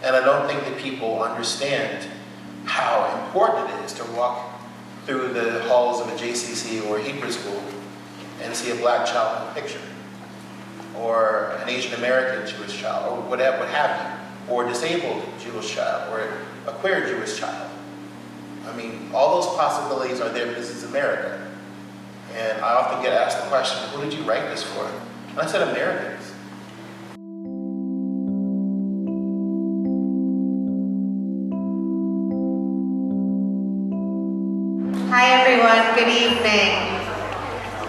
And I don't think that people understand how important it is to walk through the halls of a JCC or a Hebrew school and see a black child in a picture, or an Asian American Jewish child, or what have you, or a disabled Jewish child, or a queer Jewish child. I mean, all those possibilities are there because it's America. And I often get asked the question, who did you write this for? And I said, Americans. Hi everyone, good evening.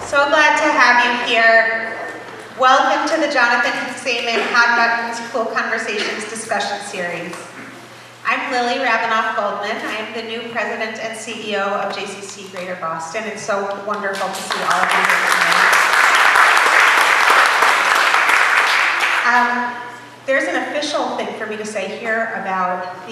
So glad to have you here. Welcome to the Jonathan Samen Hot Buttons Cool Conversations discussion series. I'm Lily Rabinoff-Goldman. I am the new president and CEO of JCC Greater Boston. It's so wonderful to see all of you here tonight. There's an official thing for me to say here about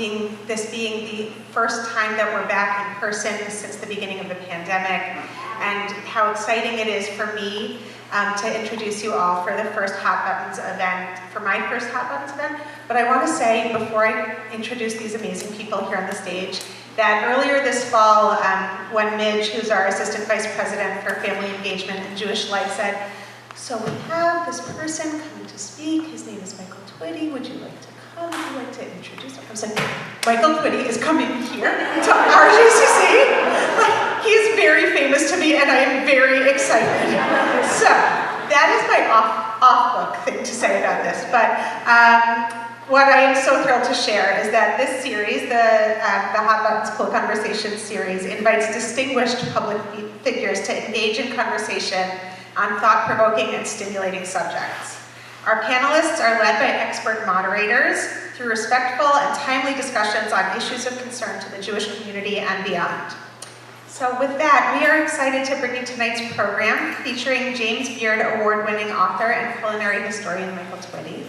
this being the first time that we're back in person since the beginning of the pandemic, and how exciting it is for me to introduce you all for the first Hot Buttons event, for my first Hot Buttons event. But I want to say, before I introduce these amazing people here on the stage, that earlier this fall, when Midge, who's our Assistant Vice President for Family Engagement and Jewish Life, said, so we have this person coming to speak, his name is Michael Twitty, would you like to come? Would you like to introduce him? I was like, Michael Twitty is coming here to our JCC? Like, he is very famous to me and I am very excited. So, that is my off-book thing to say about this, but what I am so thrilled to share is that this series, the Hot Buttons Cool Conversations series, invites distinguished public figures to engage in conversation on thought-provoking and stimulating subjects. Our panelists are led by expert moderators through respectful and timely discussions on issues of concern to the Jewish community and beyond. So with that, we are excited to bring you tonight's program featuring James Beard Award-winning author and culinary historian Michael Twitty.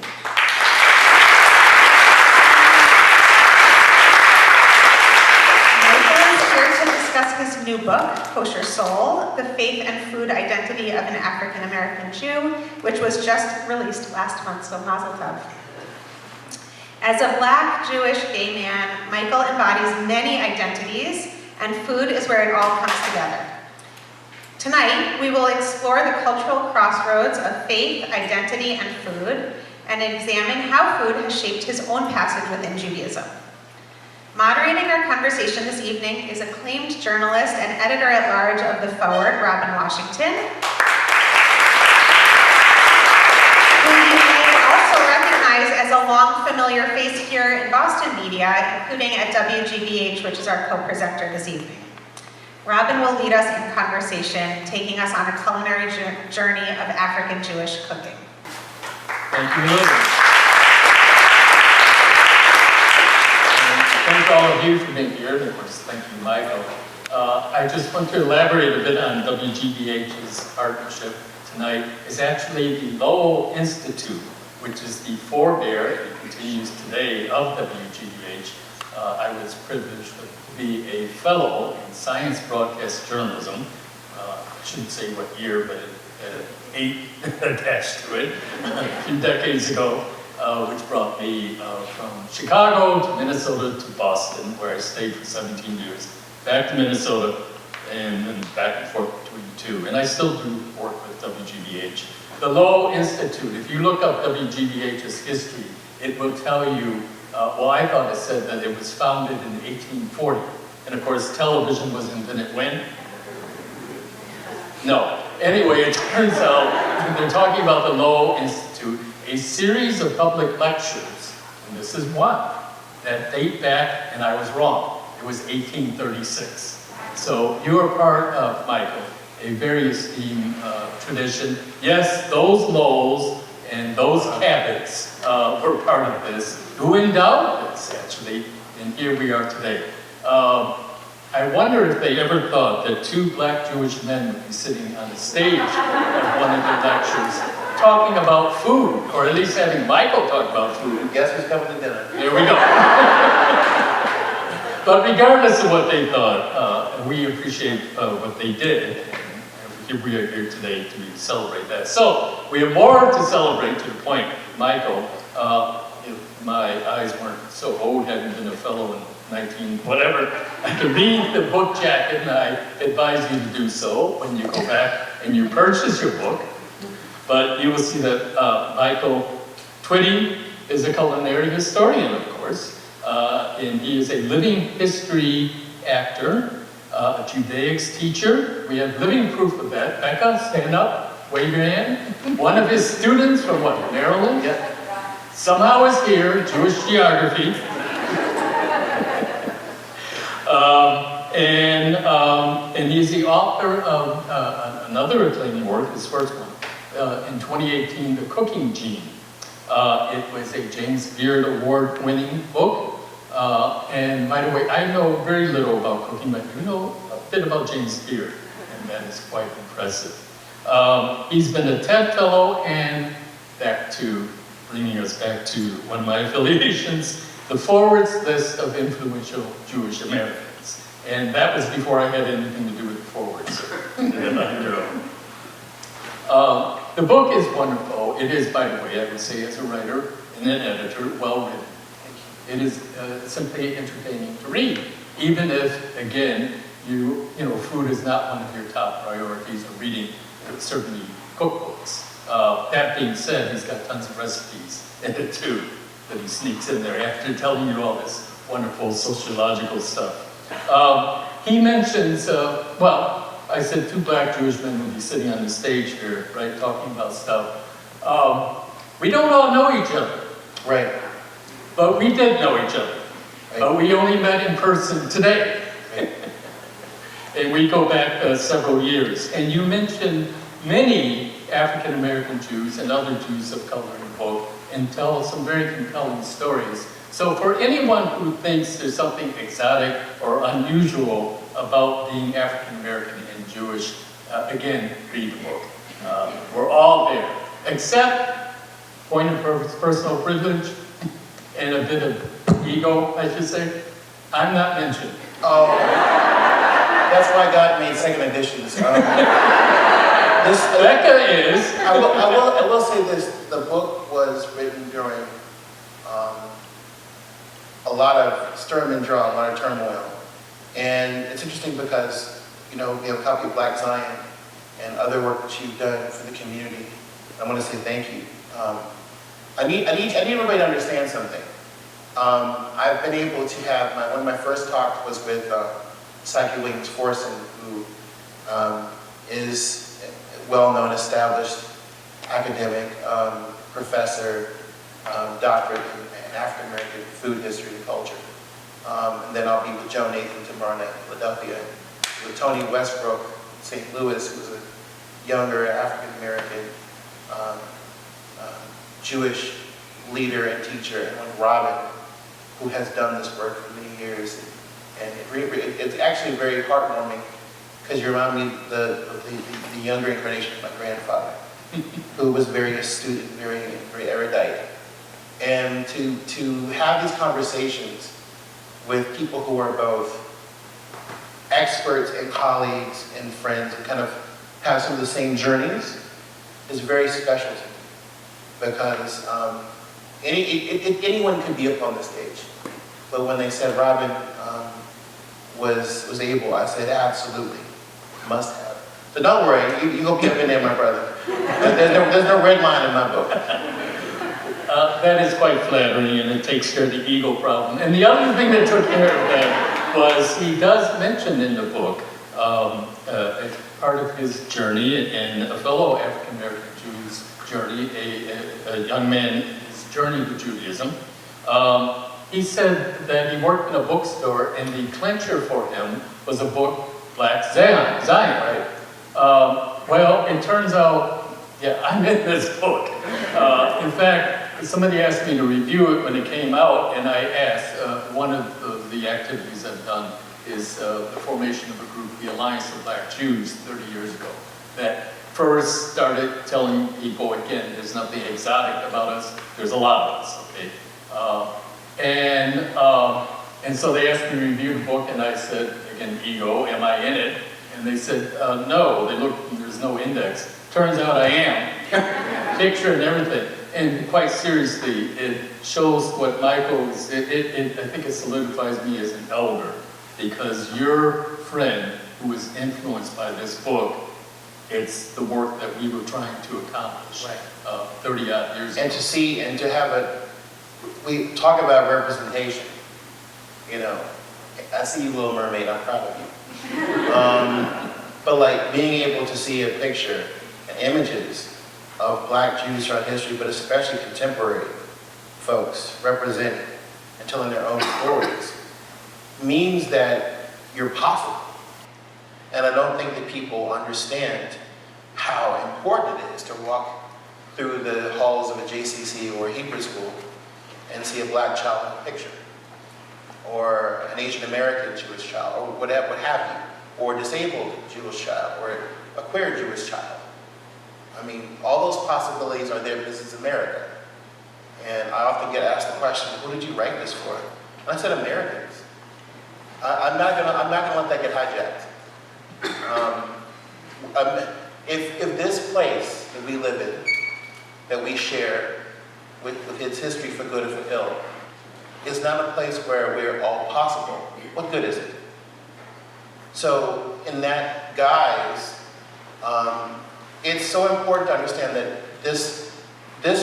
To discuss his new book, Koshersoul, The Faith and Food Identity of an African American Jew, which was just released last month, so mazel tov. As a Black, Jewish, gay man, Michael embodies many identities, and food is where it all comes together. Tonight, we will explore the cultural crossroads of faith, identity, and food, and examine how food has shaped his own passage within Judaism. Moderating our conversation this evening is acclaimed journalist and editor-at-large of The Forward, Robin Washington, who you may also recognize as a long familiar face here in Boston media, including at WGBH, which is our co-presenter this evening. Robin will lead us in conversation, taking us on a culinary journey of African Jewish cooking. Thank you, Lily. Thank all of you for being here, and of course, thank you, Michael. I just want to elaborate a bit on WGBH's partnership tonight. It's actually the Lowell Institute, which is the forebear, and continues today, of WGBH. I was privileged to be a fellow in science broadcast journalism. I shouldn't say what year, but it had 8 attached to it a few decades ago. Which brought me from Chicago to Minnesota to Boston, where I stayed for 17 years, back to Minnesota, and then back and forth between the two. And I still do work with WGBH. The Lowell Institute, if you look up WGBH's history, it will tell you, well, I thought it said that it was founded in 1840. And of course, television was invented when? No. Anyway, it turns out they're talking about the Lowell Institute, a series of public lectures, and this is one, that date back, and I was wrong, it was 1836. So you are part of, Michael, a very esteemed tradition. Yes, those Lowells and those Cabots were part of this, who endowed this, actually, and here we are today. I wonder if they ever thought that 2 Black Jewish men would be sitting on the stage of one of their lectures talking about food, or at least having Michael talk about food. Guess who's coming to dinner? There we go. But regardless of what they thought, we appreciate what they did. And we are here today to celebrate that. So, we have more to celebrate, to the point, Michael. if my eyes weren't so old, having been a fellow in 19 whatever, I can read the book jacket, and I advise you to do so when you go back and you purchase your book. But you will see that Michael Twitty is a culinary historian, of course, and he is a living history actor, a Judaics teacher. We have living proof of that. Becca, stand up, wave your hand. One of his students from what, Maryland? Yeah. Somehow is here, Jewish geography. And he's the author of another acclaimed work, his first one, in 2018, The Cooking Gene. It was a James Beard Award-winning book. And by the way, I know very little about cooking, but you know a bit about James Beard, and that is quite impressive. He's been a TED Fellow, and bringing us back to one of my affiliations, the Forward's List of Influential Jewish Americans. And that was before I had anything to do with Forwards. The book is wonderful. It is, by the way, I would say as a writer and an editor, well written. It is simply entertaining to read, even if, again, you know, food is not one of your top priorities of reading, certainly cookbooks. That being said, he's got tons of recipes in it too, that he sneaks in there after telling you all this wonderful sociological stuff. He mentions, well, I said two black Jewish men would be sitting on the stage here, right, talking about stuff. We don't all know each other. Right. But we did know each other. Right. But we only met in person today. Right. And we go back several years. And you mentioned many African-American Jews and other Jews of color in the book, and tell some very compelling stories. So for anyone who thinks there's something exotic or unusual about being African-American and Jewish, again, read the book. We're all there, except point of personal privilege and a bit of ego, I should say. I'm not mentioned. Oh, that's why God made second editions. Becca is. I will say this, the book was written during a lot of sturm and drang, a lot of turmoil. And it's interesting because, you know, we have a copy of Black Zion and other work that you've done for the community. I want to say thank you. I need everybody to understand something. I've been able to have, one of my first talks was with Psyche Williams Forson, who is a well-known, established academic, professor, doctorate in African-American food history and culture. And then I'll be with Joan Nathan tomorrow night in Philadelphia, with Tony Westbrook, St. Louis, who's a younger African-American Jewish leader and teacher, and with Robin, who has done this work for many years. And it's actually very heartwarming, because you remind me of the younger incarnation of my grandfather, who was very astute and very erudite. And to have these conversations with people who are both experts and colleagues and friends and kind of have some of the same journeys is very special to me. Because anyone could be up on the stage. But when they said Robin was able, I said absolutely, must have. So don't worry, you go be up in there, my brother. There's no red line in my book. That is quite flattering, and it takes care of the ego problem. And the other thing that took care of that was he does mention in the book, as part of his journey and a fellow African-American Jew's journey, a young man, his journey to Judaism, he said that he worked in a bookstore, and the clincher for him was a book, Black Zion, right? Well, it turns out, yeah, I'm in this book. In fact, somebody asked me to review it when it came out, and I asked, one of the activities I've done is the formation of a group, the Alliance of Black Jews, 30 years ago, that first started telling people, again, there's nothing exotic about us, there's a lot of us, okay? And so they asked me to review the book, and I said, again, ego, am I in it? And they said, no. They looked, and there's no index. Turns out I am. Picture and everything. and quite seriously, it shows what Michael's, I think it solidifies me as an elder, because your friend who was influenced by this book, it's the work that we were trying to accomplish 30 odd years ago. And to see, and to have we talk about representation, you know, I see you, Little Mermaid, I'm proud of you. But like being able to see a picture and images of Black Jews throughout history, but especially contemporary folks represented and telling their own stories, means that you're possible. And I don't think that people understand how important it is to walk through the halls of a JCC or a Hebrew school and see a Black child in a picture, or an Asian American Jewish child, or what have you, or a disabled Jewish child, or a queer Jewish child. I mean, all those possibilities are there because it's America. And I often get asked the question, who did you write this for? And I said, Americans. I'm not gonna let that get hijacked. If this place that we live in, that we share with its history for good or for ill, is not a place where we're all possible, what good is it? So in that guise, it's so important to understand that this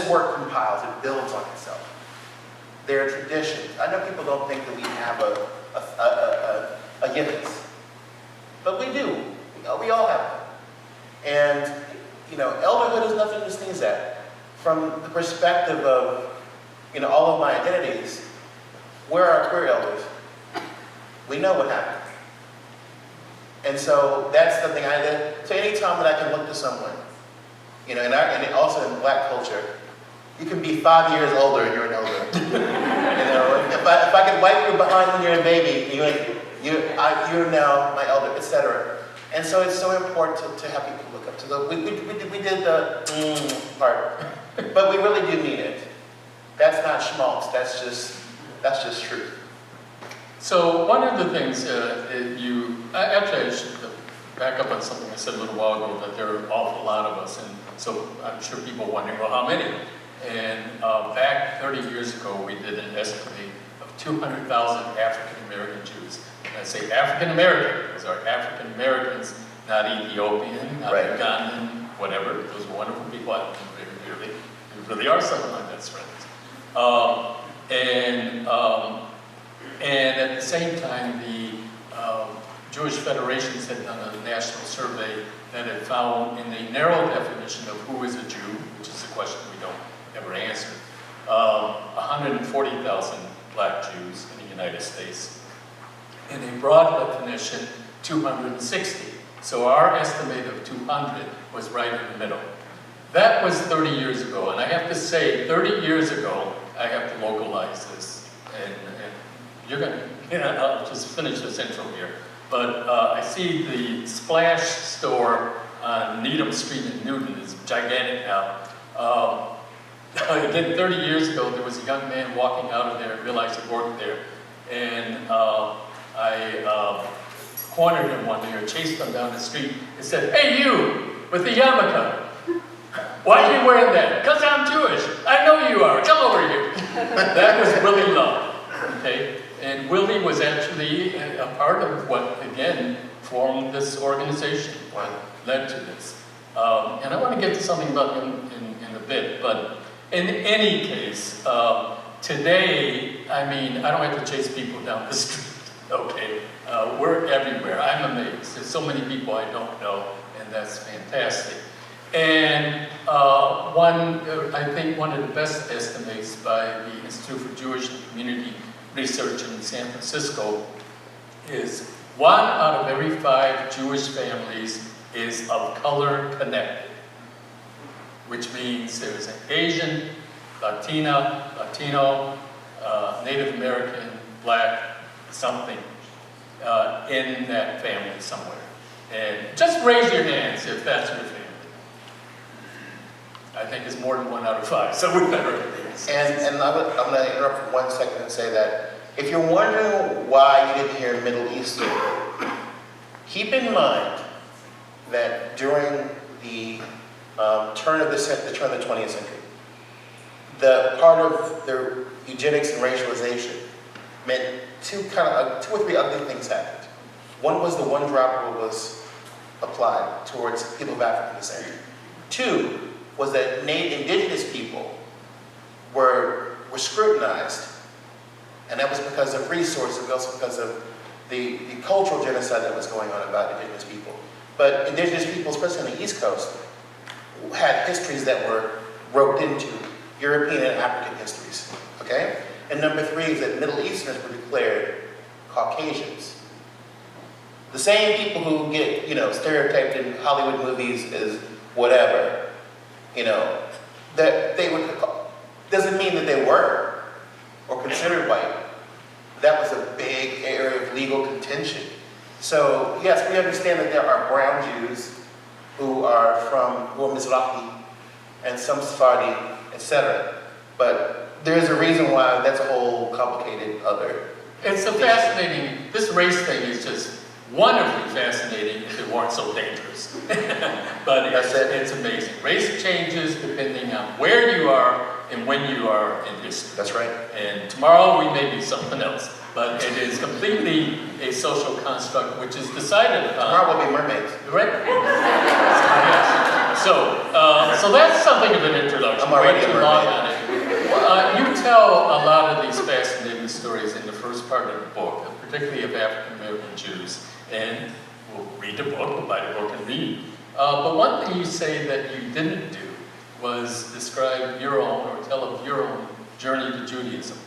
work compiles, it builds on itself. There are traditions. I know people don't think that we have a gift, but we do. We all have them. And, you know, elderhood is nothing to sneeze at. From the perspective of, you know, all of my identities, where are our queer elders? We know what happened. And so that's something so anytime that I can look to someone, you know, and also in Black culture, you can be 5 years older and you're an elder. You know, if I could wipe you behind when you're a baby, you're now my elder, etc. And so it's so important to have people look up to we did the part, but we really do mean it. That's not schmaltz, that's just truth. So one of the things actually I should back up on something I said a little while ago, that there are an awful lot of us, and so I'm sure people wondering, well, how many? And back 30 years ago, we did an estimate of 200,000 African American Jews. And I say African American, because our African Americans, not Ethiopian, not Ugandan, whatever. Those wonderful people, I love them very dearly. They really are some of my best friends. And at the same time, the Jewish Federations had done a national survey that had found in the narrow definition of who is a Jew, which is a question we don't ever answer, 140,000 Black Jews in the United States. In a broad definition, 260. So our estimate of 200 was right in the middle. That was 30 years ago, and I have to say, 30 years ago, I have to localize this, and you're going to, I'll just finish this intro here. But I see the Splash store on Needham Street in Newton is gigantic now. Again, 30 years ago, there was a young man walking out of there and realized he worked there. And I cornered him one day, or chased him down the street, and said, "Hey, you, with the yarmulke, why are you wearing that?" "Because I'm Jewish." "I know you are. Come over here." That was Willie Love, okay? And Willie was actually a part of what, again, formed this organization, what led to this. And I want to get to something about him in a bit, but in any case, today, I mean, I don't have to chase people down the street, okay? We're everywhere. I'm amazed. There's so many people I don't know, and that's fantastic. And I think one of the best estimates by the Institute for Jewish and Community Research in San Francisco is 1 out of every 5 Jewish families is of color connected, which means there's an Asian, Latino, Native American, Black, something in that family somewhere. And just raise your hands if that's your family. I think it's more than 1 out of 5, so we better. And I'm going to interrupt for 1 second and say that if you're wondering why you didn't hear Middle Eastern, keep in mind that during the turn of the 20th century, the part of the eugenics and racialization meant two or three ugly things happened. One was the one drop rule was applied towards people of African descent. Two was that indigenous people were scrutinized, and that was because of resources, but also because of the cultural genocide that was going on about indigenous people. But indigenous people, especially on the East Coast, had histories that were roped into European and African histories, okay? And number three is that Middle Easterners were declared Caucasians. The same people who get, stereotyped in Hollywood movies as whatever, that they would, doesn't mean that they were or considered white. That was a big area of legal contention. So yes, we understand that there are brown Jews who are Mizrahi and some Sephardi, etc. But there's a reason why that's a whole complicated other. It's a fascinating, this race thing is just wonderfully fascinating if it weren't so dangerous. But it's amazing. Race changes depending on where you are and when you are in history. That's right. And tomorrow we may be something else, but it is completely a social construct which is decided upon. Tomorrow will be mermaids. Right? So that's something of an introduction. I'm already Way too a long mermaid. on it. You tell a lot of these fascinating stories in the first part of the book, particularly of African American Jews. And we'll read the book, we'll buy the book and read. But one thing you say that you didn't do was describe your own or tell of your own journey to Judaism.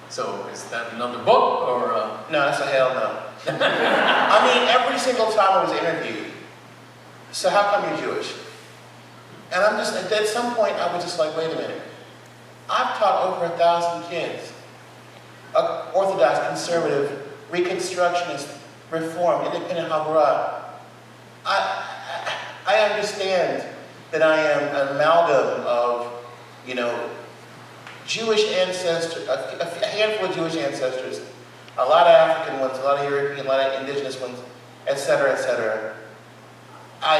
So is that another book or? No, that's a hell no. I mean, every single time I was interviewed, so how come you're Jewish? And I'm just, at some point I was just like, wait a minute. I've taught over 1,000 kids. Orthodox, conservative, Reconstructionist, Reform, Independent Hagara. I understand that I am an amalgam of, Jewish ancestors, a handful of Jewish ancestors, a lot of African ones, a lot of European, a lot of indigenous ones, et cetera, et cetera. I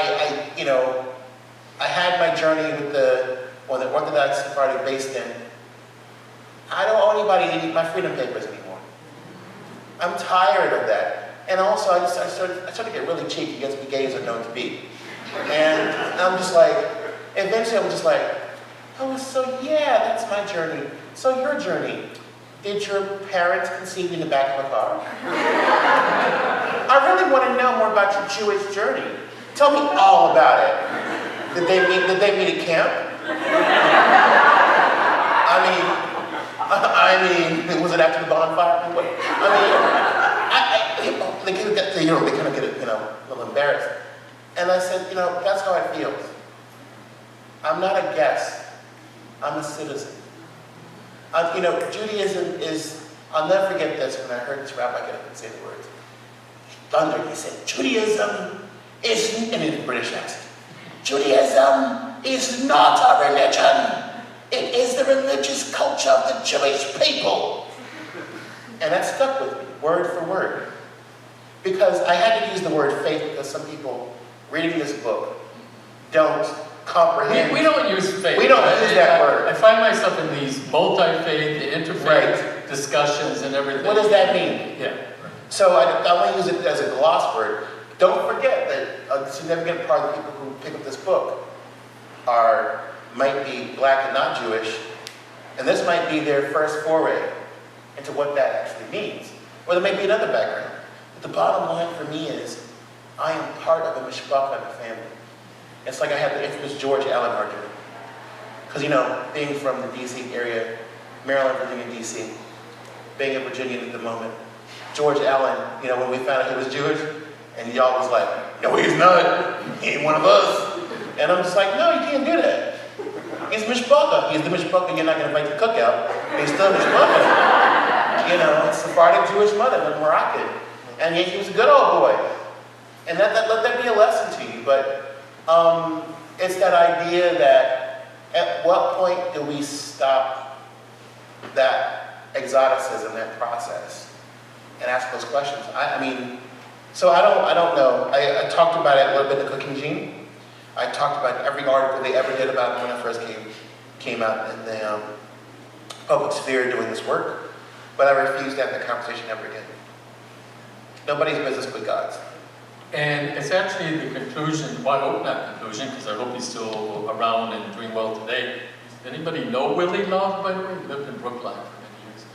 had my journey with the Orthodox Sephardic based in. I don't owe anybody my freedom papers anymore. I'm tired of that. And also, I started to get really cheeky against what gays are known to be. And I'm just like, eventually I'm just like, oh, so yeah, that's my journey. So your journey, did your parents conceive you in the back of a car? I really want to know more about your Jewish journey. Tell me all about it. Did they meet at camp? I mean, was it after the bonfire? They kind of get a little embarrassed. And I said, that's how it feels. I'm not a guest. I'm a citizen. Judaism is, I'll never forget this when I heard this rabbi get up and say the words. Thunder, he said, Judaism is, in a British accent, Judaism is not a religion. It is the religious culture of the Jewish people. And that stuck with me, word for word. Because I had to use the word faith because some people reading this book don't comprehend. We don't use faith. We don't use that word. I find myself in these multi-faith, the interfaith discussions and everything. What does that mean? Yeah. So I only use it as a gloss word. Don't forget that a significant part of the people who pick up this book might be black and not Jewish, and this might be their first foray into what that actually means. Or there may be another background. But the bottom line for me is, I am part of a mishpacha of a family. It's like I have the infamous George Allen argument. Because, being from the D.C. area, Maryland, Virginia, D.C., being a Virginian at the moment, George Allen, when we found out he was Jewish, and y'all was like, no, he's not. He ain't one of us. And I'm just like, no, you can't do that. He's mishpacha. He's the mishpacha you're not going to invite to cookout. But he's still mishpacha. Sephardic Jewish mother, but Moroccan. And yet he was a good old boy. And let that be a lesson to you. But it's that idea that at what point do we stop that exoticism, that process, and ask those questions? So I don't know. I talked about it a little bit in the Cooking Gene. I talked about every article they ever did about it when it first came out in the public sphere doing this work, but I refuse to have that conversation ever again. Nobody's business but God's. And it's actually the conclusion, well, I hope not conclusion, because I hope he's still around and doing well today. Does anybody know Willie Love, by the way? He lived in Brookline for many years.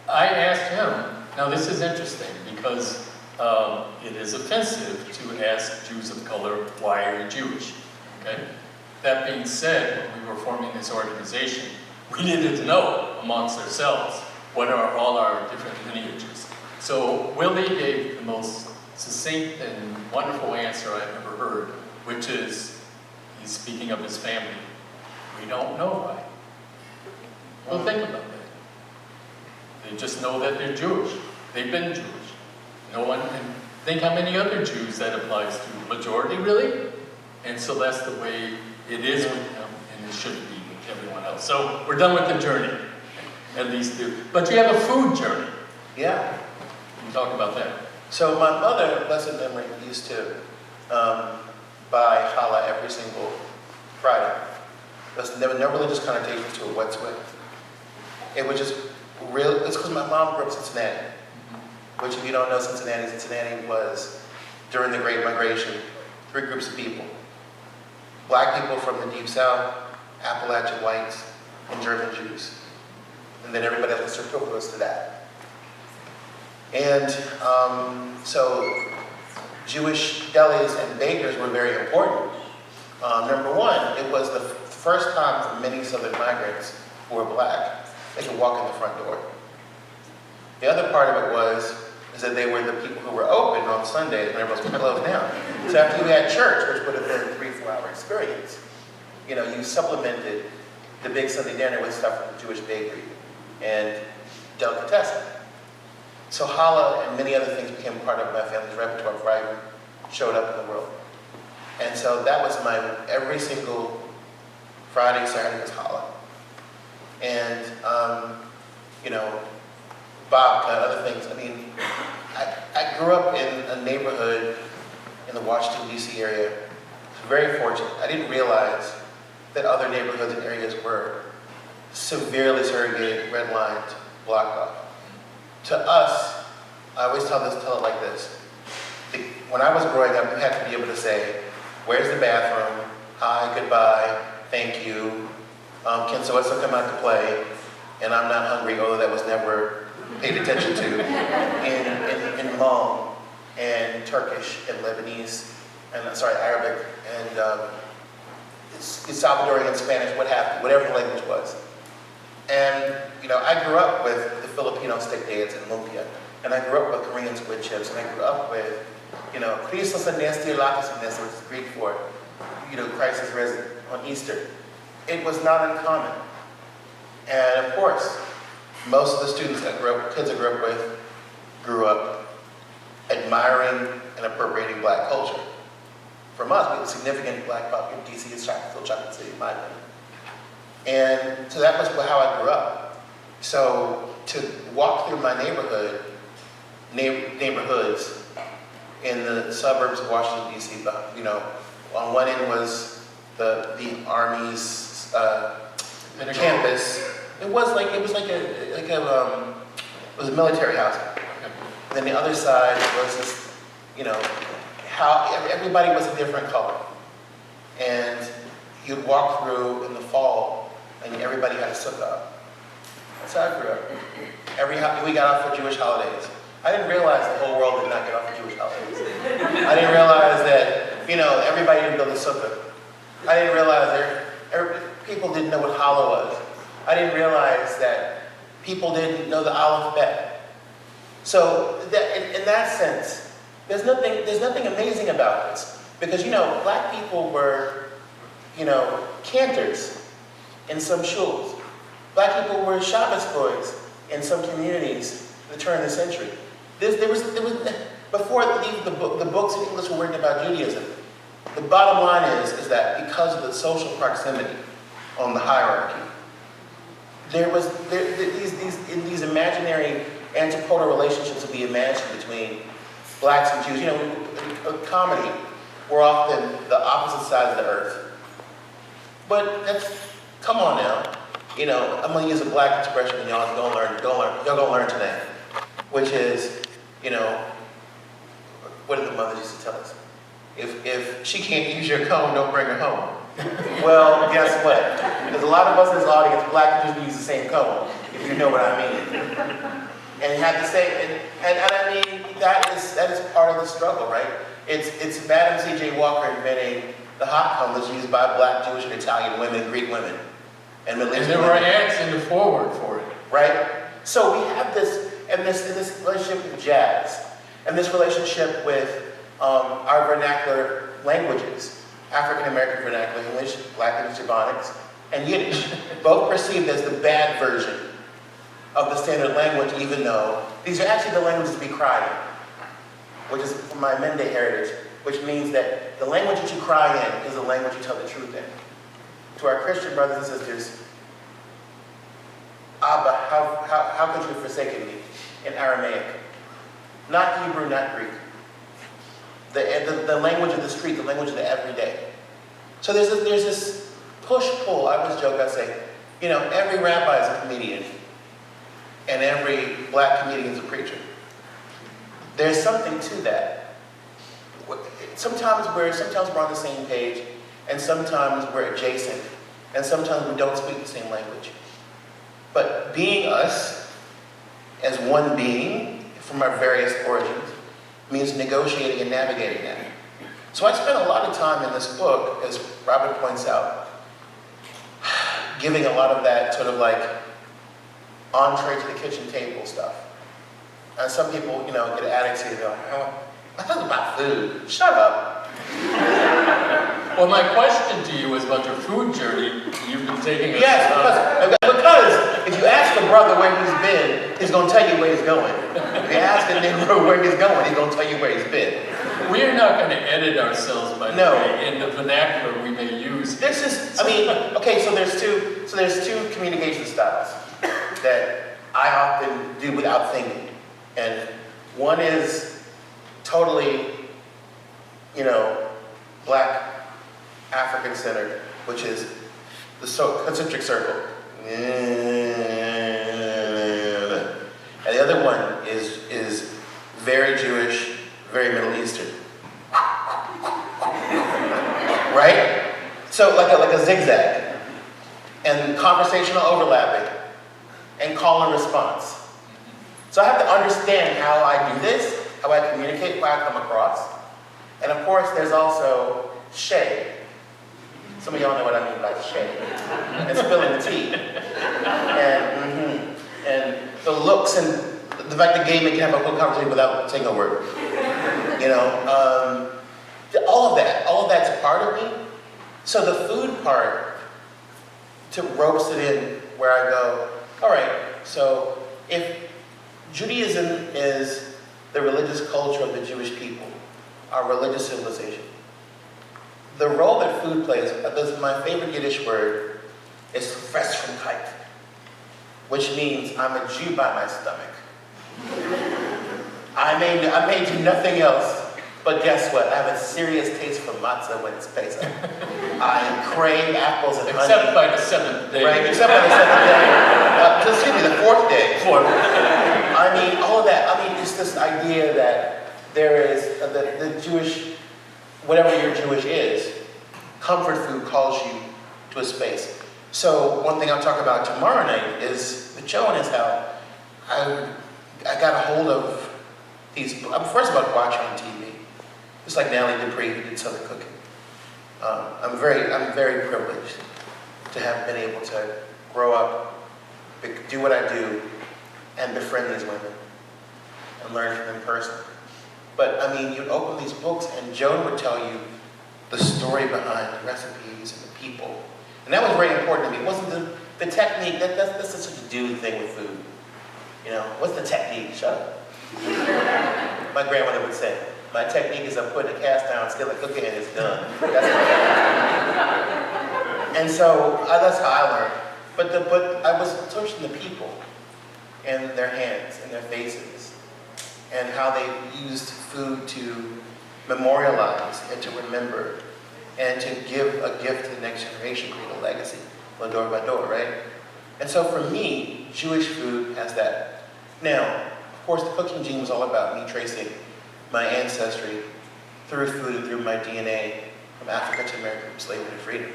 I asked him, now this is interesting because it is offensive to ask Jews of color, why are you Jewish? Okay? That being said, when we were forming this organization, we needed to know amongst ourselves what are all our different lineages. So Willie gave the most succinct and wonderful answer I've ever heard, which is, he's speaking of his family. We don't know why. Well, think about that. They just know that they're Jewish. They've been Jewish. No one can think how many other Jews that applies to. Majority, really? And so that's the way it is with them, and it should be with everyone else. So we're done with the journey, at least two. But you have a food journey. Yeah. You talk about that. So my mother, blessed memory, used to buy challah every single Friday. There was no religious connotation to it whatsoever. It was just real. It's because my mom grew up in Cincinnati, which, if you don't know Cincinnati was, during the Great Migration, 3 groups of people. Black people from the Deep South, Appalachian whites, and German Jews. And then everybody else was superfluous to that. And so Jewish delis and bakers were very important. Number one, it was the first time for many Southern migrants who were black, they could walk in the front door. The other part of it is that they were the people who were open on Sundays when everyone was closed down. So after you had church, which would have been a 3-4 hour experience, you know, you supplemented the big Sunday dinner with stuff from the Jewish bakery and delicatessen. So challah and many other things became part of my family's repertoire before I even showed up in the world. And so that was my, every single Friday, Saturday was challah. And, you know, babka, other things. I mean, I grew up in a neighborhood in the Washington, D.C. area. Very fortunate. I didn't realize that other neighborhoods and areas were severely segregated, redlined, blocked off. To us, I always tell it like this. When I was growing up, you had to be able to say, where's the bathroom? Hi, goodbye, thank you. Can so-and-so come out to play? And I'm not hungry, although that was never paid attention to. In Hmong, and Turkish, and Lebanese, and sorry, Arabic, and Salvadorian, and Spanish, what have you, whatever the language was. And, you know, I grew up with the Filipino stick dance and lumpia, and I grew up with Korean squid chips, and I grew up with, you know, Christos Anesti Latus Anesti, which is Greek for, you know, Christ is risen on Easter. It was not uncommon. And of course, most of the students that kids I grew up with, grew up admiring and appropriating black culture. From us, we had a significant black population. DC is still chocolate city, in my opinion. And so that was how I grew up. So to walk through my neighborhoods in the suburbs of Washington, D.C., you know, on one end was the Army's campus. It was a military housing. And then the other side was this, you know, how everybody was a different color. And you'd walk through in the fall and everybody had a sukkah. That's how I grew up. We got off for Jewish holidays. I didn't realize the whole world did not get off for Jewish holidays. I didn't realize that, you know, everybody didn't build a sukkah. I didn't realize people didn't know what challah was. I didn't realize that people didn't know the alphabet. So in that sense, there's nothing amazing about this. Because, you know, black people were, you know, cantors in some shuls. Black people were Shabbos boys in some communities at the turn of the century. There was before the books in English were written about Judaism. The bottom line is that because of the social proximity on the hierarchy, these imaginary antipodal relationships would be imagined between blacks and Jews. You know, in comedy, we're often the opposite sides of the earth. But come on now. you know, I'm gonna use a black expression and y'all gonna learn today, which is, you know, what did the mothers used to tell us? If she can't use your comb, don't bring her home. Well, guess what? There's a lot of us in this audience, black people use the same comb, if you know what I mean. And have to say, and I mean, that is part of the struggle, right? It's Madam C.J. Walker inventing the hot comb that's used by black, Jewish, and Italian women, Greek women, and Middle Eastern there were women. ads in the forward for it. Right? So we have this relationship with jazz, and this relationship with our vernacular languages, African American vernacular English, Black English, Ebonics, and Yiddish, both perceived as the bad version of the standard language, even though these are actually the languages we cry in, which is from my Mende heritage, which means that the language that you cry in is the language you tell the truth in. To our Christian brothers and sisters, Abba, how could you have forsaken me? In Aramaic. Not Hebrew, not Greek. The language of the street, the language of the everyday. So there's this push-pull. I always joke, I say, you know, every rabbi is a comedian, and every black comedian is a preacher. There's something to that. Sometimes we're on the same page, and sometimes we're adjacent, and sometimes we don't speak the same language. But being us, as one being, from our various origins, means negotiating and navigating that. So I spent a lot of time in this book, as Robert points out, giving a lot of that sort of like entree to the kitchen table stuff. And some people, you know, get addicts here, they're like, oh, I thought about food. Shut up. Well, my question to you is about your food journey. You've been taking us. Yes, because if you ask a brother where he's been, he's going to tell you where he's going. If you ask a neighbor where he's going, he's going to tell you where he's been. We are not going to edit ourselves, by the No. way, in the vernacular we may use. This is, I mean, okay, so there's two communication styles that I often do without thinking. And one is totally, you know, black, African-centered, which is the concentric circle. And the other one is very Jewish, very Middle Eastern. Right? So like a zigzag. And conversational overlapping. And call and response. So I have to understand how I do this, how I communicate, how I come across. And of course, there's also shade. Some of y'all know what I mean by shade. And spilling the tea. And the looks and the fact that gay men can have a whole conversation without saying a word. You know, all of that's a part of me. So the food part, to ropes it in where I go, all right, so if Judaism is the religious culture of the Jewish people, our religious civilization, the role that food plays, my favorite Yiddish word is Fressfreiheit, which means I'm a Jew by my stomach. I may do nothing else, but guess what? I have a serious taste for matzah when it's Pesach. I crave apples and honey. Except by the seventh day. Right, except by the seventh day. Excuse me, the fourth day. I mean, all of that. I mean, it's this idea that there is, the Jewish, whatever your Jewish is, comfort food calls you to a space. So one thing I'll talk about tomorrow night is with Joan is how I got a hold of these. I'm first of all watching on TV. Just like Natalie Dupree, who did Southern Cooking. I'm very privileged to have been able to grow up, do what I do, and befriend these women and learn from them personally. But I mean, you'd open these books and Joan would tell you the story behind the recipes and the people. And that was very important to me. It wasn't the technique, that's such a dude thing with food. You know, what's the technique? Shut up. My grandmother would say, my technique is I put a cast iron skillet cooking and it's done. And so that's how I learned. But I was touching the people and their hands and their faces and how they used food to memorialize and to remember and to give a gift to the next generation, create a legacy, door by door, right? And so for me, Jewish food has that. Now, of course, the cooking gene was all about me tracing my ancestry through food and through my DNA from Africa to America, from slavery to freedom.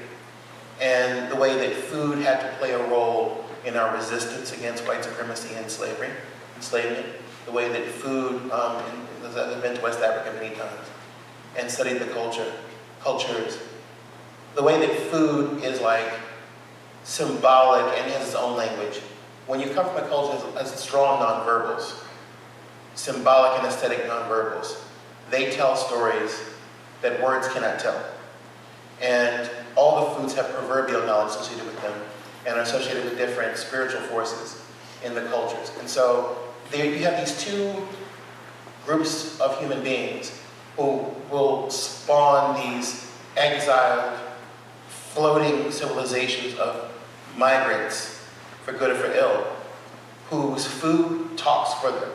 And the way that food had to play a role in our resistance against white supremacy and slavery, enslavement. The way that food, I've been to West Africa many times and studied the cultures. The way that food is like symbolic and has its own language. When you come from a culture that has strong nonverbals, symbolic and aesthetic nonverbals, they tell stories that words cannot tell. And all the foods have proverbial knowledge associated with them and are associated with different spiritual forces in the cultures. And so there you have these two groups of human beings who will spawn these exiled, floating civilizations of migrants, for good or for ill, whose food talks for them.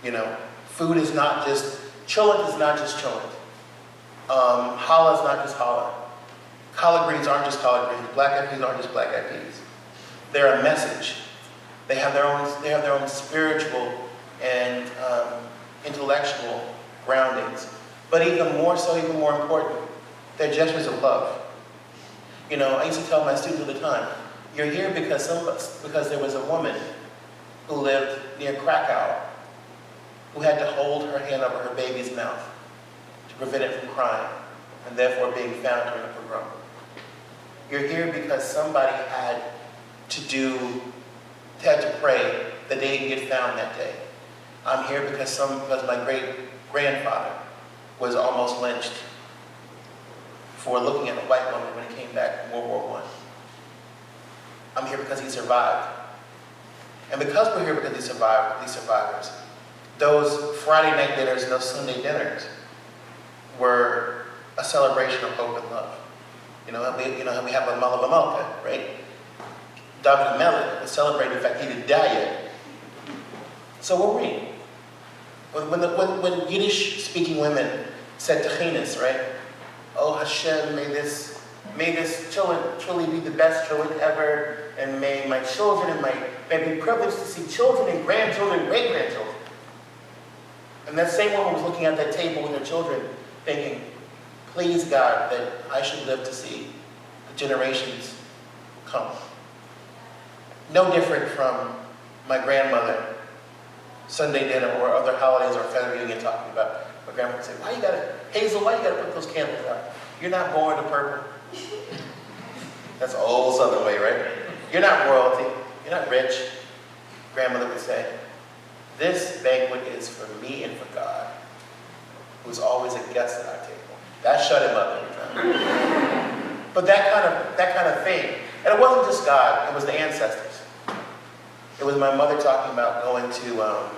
You know, food is not just, cholent is not just cholent. Challah is not just challah. Collard greens aren't just collard greens. Black eyed peas aren't just black eyed peas. They're a message. They have their own spiritual and intellectual groundings. But even more so, even more important, they're gestures of love. You know, I used to tell my students all the time, you're here because there was a woman who lived near Krakow who had to hold her hand over her baby's mouth to prevent it from crying and therefore being found during a pogrom. You're here because somebody had to pray that they didn't get found that day. I'm here because my great-grandfather was almost lynched for looking at a white woman when he came back from World War I. I'm here because he survived. And because we're here because these survivors, those Friday night dinners and those Sunday dinners were a celebration of hope and love. We have a Malabamalka, right? David Mellet was celebrating the fact he didn't die yet. So were we. When Yiddish-speaking women said Techinas, right? Oh Hashem, may this cholent truly be the best cholent ever, and may my children may be privileged to see children and grandchildren and great-grandchildren. And that same woman was looking at that table with her children, thinking, please God, that I should live to see the generations come. No different from my grandmother, Sunday dinner or other holidays or family reunion talking about, my grandmother would say, Hazel, why you gotta put those candles out? You're not born to purple. That's an old Southern way, right? You're not royalty, you're not rich. Grandmother would say, this banquet is for me and for God, who's always a guest at our table. That shut him up every time. But that kind of thing. And it wasn't just God, it was the ancestors. It was my mother talking about going to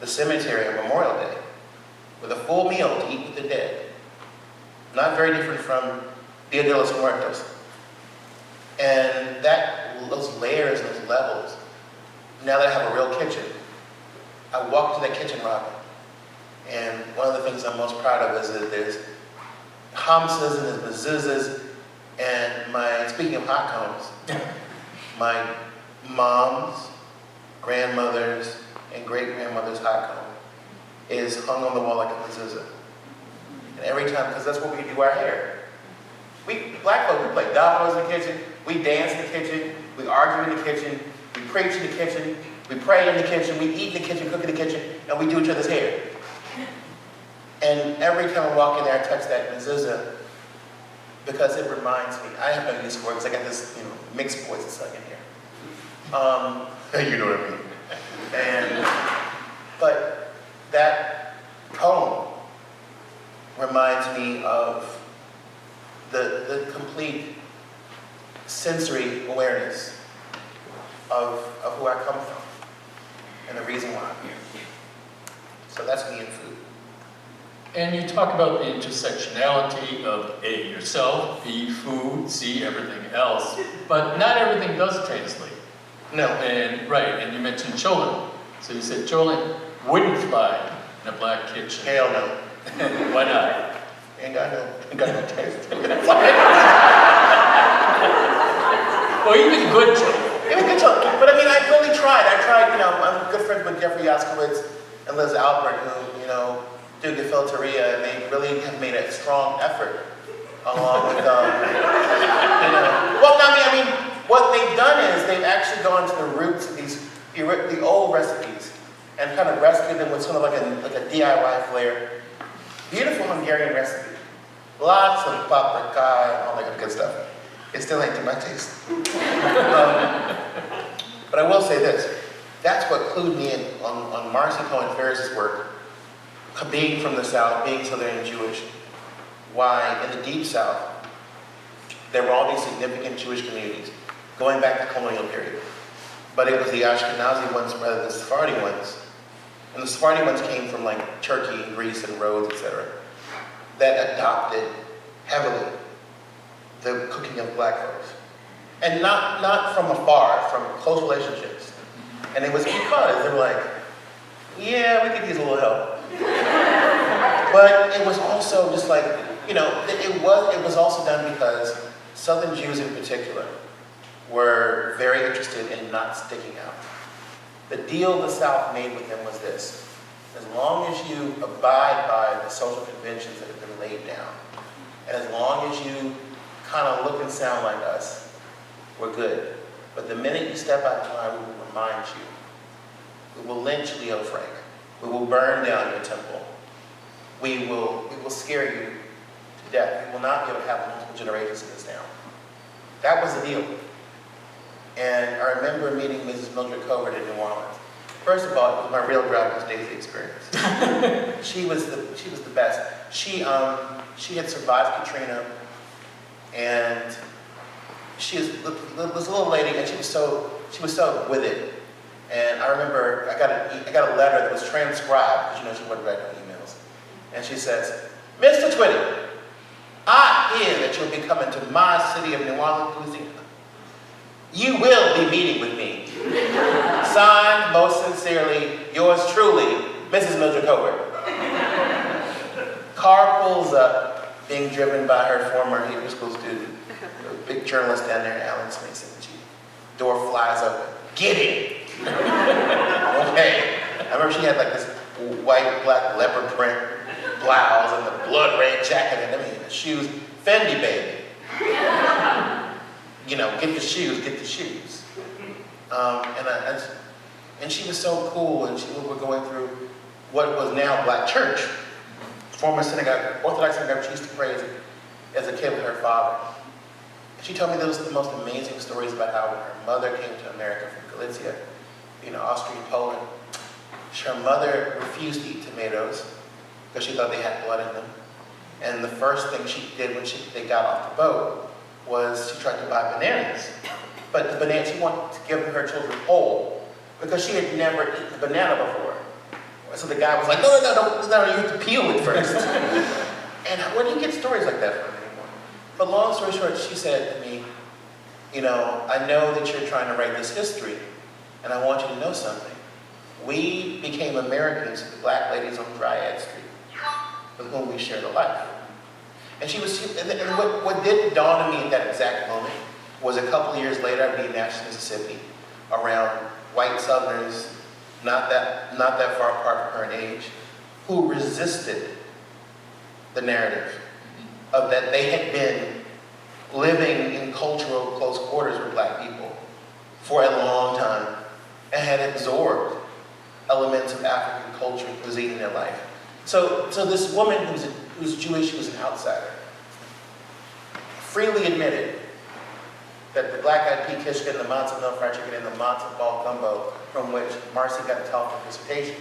the cemetery on Memorial Day with a full meal to eat with the dead. Not very different from Dia de los Muertos. And those layers, those levels, now that I have a real kitchen, I walk to that kitchen, Robin, and one of the things I'm most proud of is that there's hamsas and there's mezuzahs, and speaking of hot cones, my mom's, grandmother's, and great-grandmother's hot cone is hung on the wall like a mezuzah. And every time, because that's what we do our hair. Black folk, we play dominoes in the kitchen, we dance in the kitchen, we argue in the kitchen, we preach in the kitchen, we pray in the kitchen, we eat in the kitchen, cook in the kitchen, and we do each other's hair. And every time I walk in there, I touch that mezuzah because it reminds me. I have no use for it because I got this, mixed voice that's stuck in here. You know what I mean. But that poem reminds me of the complete sensory awareness of who I come from and the reason why I'm here. So that's me in food. And you talk about the intersectionality of A, yourself, B, food, C, everything else, but not everything does translate. No. And you mentioned cholent. So you said cholent wouldn't fly in a black kitchen. Hell no. Why not? Ain't got no taste. Well, even good cholent. It was good challenge. But I mean, I really tried. I'm good friends with Jeffrey Yaskowitz and Liz Albert, who, do gefilte-ria, and they really have made a strong effort along with, what they've done is they've actually gone to the roots of the old recipes and kind of rescued them with sort of like a DIY flair. Beautiful Hungarian recipe. Lots of paprika and all that good stuff. It still ain't to my taste. But I will say this. That's what clued me in on Marcy Cohen Ferris's work, being from the South, being Southern and Jewish. Why, in the Deep South, there were all these significant Jewish communities, going back to the colonial period. But it was the Ashkenazi ones rather than the Sephardi ones. And the Sephardi ones came from like Turkey and Greece and Rhodes, etc., that adopted heavily the cooking of black folks. And not from afar, from close relationships. And it was because they were like, yeah, we could use a little help. But it was also just like, it was also done because Southern Jews in particular were very interested in not sticking out. The deal the South made with them was this: as long as you abide by the social conventions that have been laid down, and as long as you kind of look and sound like us, we're good. But the minute you step out of line, we will remind you. We will lynch Leo Frank. We will burn down your temple. We will scare you to death. We will not be able to have multiple generations in this town. That was the deal. And I remember meeting Mrs. Mildred Covert in New Orleans. First of all, it was my real Groundhog Daisy experience. She was the best. She had survived Katrina, and she was this little lady, and she was so with it. And I remember I got a letter that was transcribed, because she wasn't writing emails. And she says, "Mr. Twitty, I hear that you'll be coming to my city of New Orleans, Louisiana. You will be meeting with me. Signed, most sincerely, yours truly, Mrs. Mildred Covert." Car pulls up, being driven by her former Hebrew school student, a big journalist down there, Alan Smith. Door flies open. Get in. Okay. I remember she had like this white, black leopard print blouse and the blood red jacket and the shoes. Fendi, baby. Get the shoes, get the shoes. And she was so cool, and we were going through what was now Black Church, former synagogue, Orthodox synagogue she used to pray as a kid with her father. And she told me those the most amazing stories about how when her mother came to America from Galicia, Austrian Poland, her mother refused to eat tomatoes because she thought they had blood in them. And the first thing she did when they got off the boat was she tried to buy bananas. But the bananas, she wanted to give her children whole because she had never eaten a banana before. So the guy was like, no, you have to peel it first. And where do you get stories like that from anymore? But long story short, she said to me, I know that you're trying to write this history, and I want you to know something. We became Americans with the black ladies on Dryad Street, with whom we shared a life. And what did dawn on me at that exact moment was a couple of years later, I'd be in Nashville, Mississippi, around white Southerners, not that far apart from her in age, who resisted the narrative of that they had been living in cultural close quarters with black people for a long time and had absorbed elements of African culture and cuisine in their life. So this woman who's Jewish, who was an outsider, freely admitted that the black-eyed pea kishka and the matzo milk fried chicken and the matzo ball gumbo, from which Marcy got a Talmud dissertation,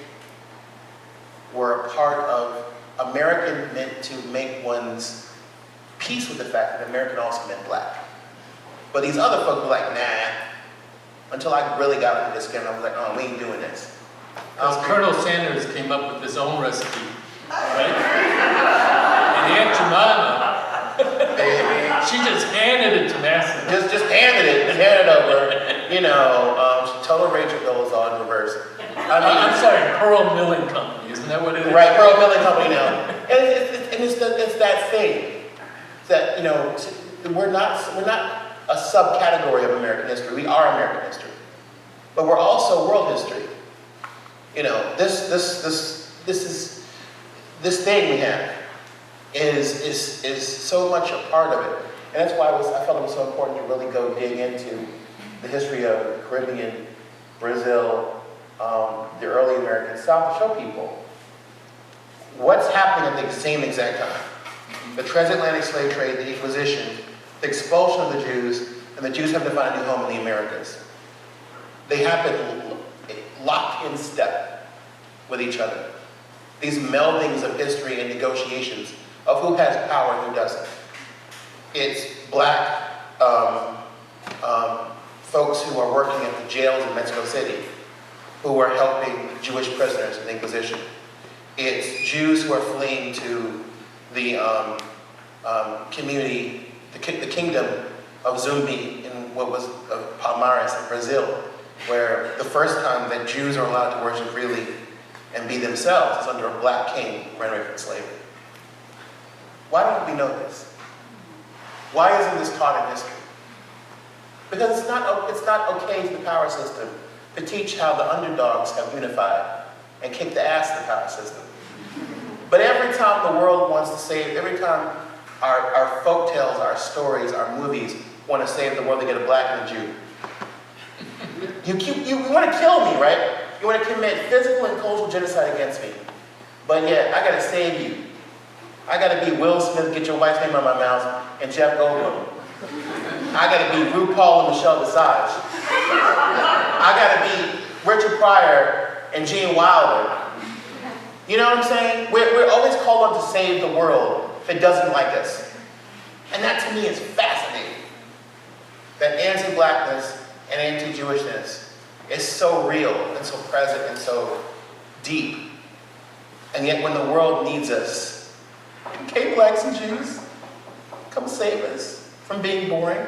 were a part of American meant to make one's peace with the fact that American also meant black. But these other folks were like, nah, until I really got into this game, I was like, oh, we ain't doing this. Because Colonel Sanders came up with his own recipe, right? And Aunt Jemima, she just handed it to Master. Just handed it over. She told Rachel Dolezal in reverse. I'm sorry, Pearl Milling Company, isn't that what it is? Right, Pearl Milling Company now. And it's that thing that we're not a subcategory of American history. We are American history. But we're also world history. You know, this thing we have is so much a part of it. And that's why I felt it was so important to really go dig into the history of the Caribbean, Brazil, the early American South, to show people what's happening at the same exact time. The transatlantic slave trade, the Inquisition, the expulsion of the Jews, and the Jews have to find a new home in the Americas. They happen locked in step with each other. These meldings of history and negotiations of who has power and who doesn't. It's black folks who are working at the jails in Mexico City who are helping Jewish prisoners in the Inquisition. It's Jews who are fleeing to the community, the kingdom of Zumbi in what was Palmares in Brazil, where the first time that Jews are allowed to worship freely and be themselves is under a black king who ran away from slavery. Why don't we know this? Why isn't this taught in history? Because it's not okay to the power system to teach how the underdogs have unified and kicked the ass of the power system. But every time the world wants to save, every time our folk tales, our stories, our movies want to save the world, they get a black and a Jew. You want to kill me, right? You want to commit physical and cultural genocide against me. But yet, I got to save you. I got to be Will Smith, get your wife's name out of my mouth, and Jeff Goldblum. I got to be RuPaul and Michelle Visage. I got to be Richard Pryor and Gene Wilder. You know what I'm saying? We're always called on to save the world that doesn't like us. And that to me is fascinating. That anti-blackness and anti-Jewishness is so real and so present and so deep. And yet when the world needs us, okay, blacks and Jews, come save us from being boring.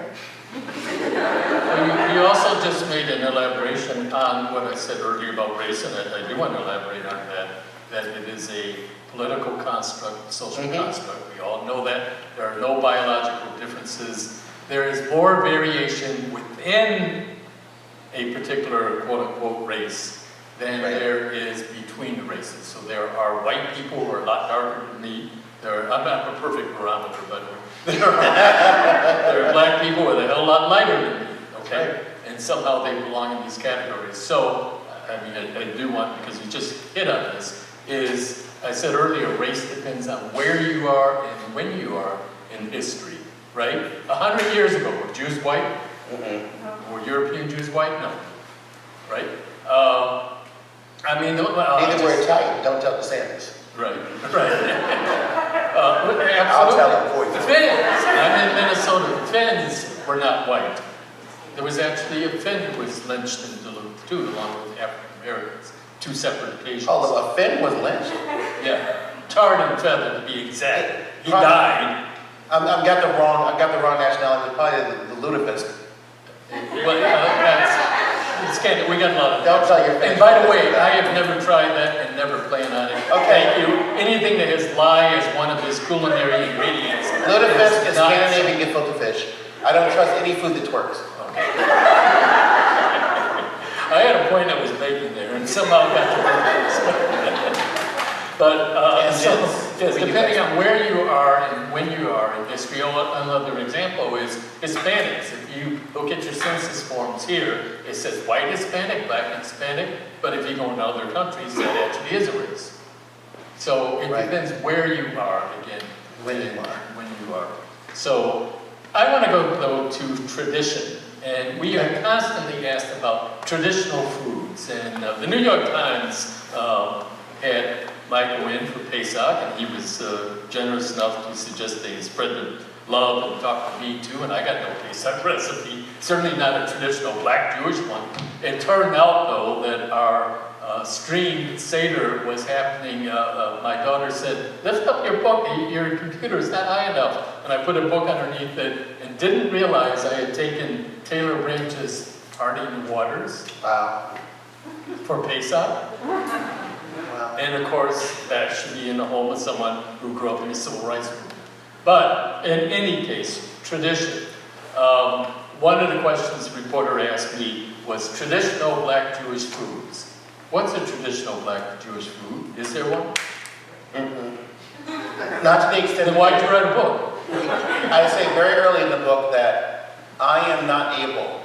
You also just made an elaboration on what I said earlier about race, and I do want to elaborate on that it is a political construct, social construct. We all know that. There are no biological differences. There is more variation within a particular quote-unquote race than there is between the races. So there are white people who are a lot darker than me. I'm not a perfect barometer, but there are black people who are a hell lot lighter than me, okay? And somehow they belong in these categories. So, I mean, I do want, because you just hit on this, is, I said earlier, race depends on where you are and when you are in history, right? 100 years ago, were Jews white? Were European Jews white? No, right? I mean, neither were Italian, don't tell the Sanders. Right, right. I'll tell them for you. The Finns, I'm in Minnesota, the Finns were not white. There was actually a Finn who was lynched in Duluth too, along with African Americans, 2 separate occasions. Oh, a Finn was lynched? Yeah, tarred and feathered to be exact. He died. I've got the wrong nationality, probably the ludicrous. Well, it's kind of, we got a lot of. Don't tell your And by the way, I have never tried that and never plan on it. Okay. Thank you. Anything that has lie as one of his culinary ingredients. Lutefisk is Scandinavian gefilte fish. I don't trust any food that twerks. Okay. I had a point I was making there, and somehow got to But yes, depending on where you are and when you are in history, another example is Hispanics. If you look at your census forms here, it says white Hispanic, black Hispanic, but if you go into other countries, that actually is a race. So it depends where you are, again, when you are. So I want to go, though, to tradition. And we are constantly asked about traditional foods. And the New York Times had Michael in for Pesach, and he was generous enough to suggest they spread the love and talk to me too, and I got no Pesach recipe, certainly not a traditional black Jewish one. It turned out, though, that our streamed Seder was happening. My daughter said, lift up your book, your computer is not high enough. And I put a book underneath it and didn't realize I had taken Taylor Branch's Parting Waters for Pesach. And of course, that should be in the home of someone who grew up in the civil rights movement. But in any case, tradition. one of the questions the reporter asked me was traditional black Jewish foods. What's a traditional black Jewish food? Is there one? Not to the extent Then why'd you write a book? I say very early in the book that I am not able.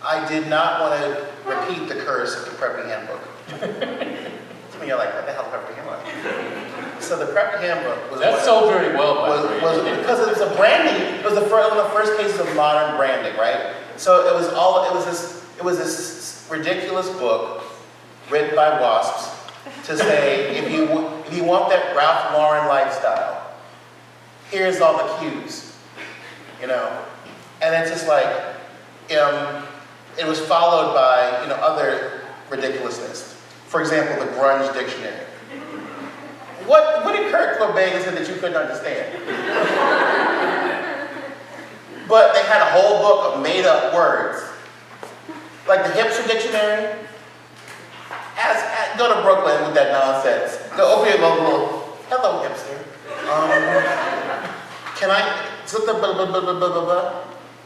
I did not want to repeat the curse of the Preppy Handbook. Some of you are like, what the hell is Preppy Handbook? So the Preppy Handbook was That sold very well, by the way. was because it was a branding. It was one of the first cases of modern branding, right? So it was this ridiculous book written by WASPs to say if you want that Ralph Lauren lifestyle, here's all the cues, you know, and it's just like it was followed by other ridiculousness. For example, the grunge dictionary. What did Kurt Cobain say that you couldn't understand? But they had a whole book of made-up words, like the hipster dictionary. Go to Brooklyn with that nonsense. Go open your little hello hipster. Can I?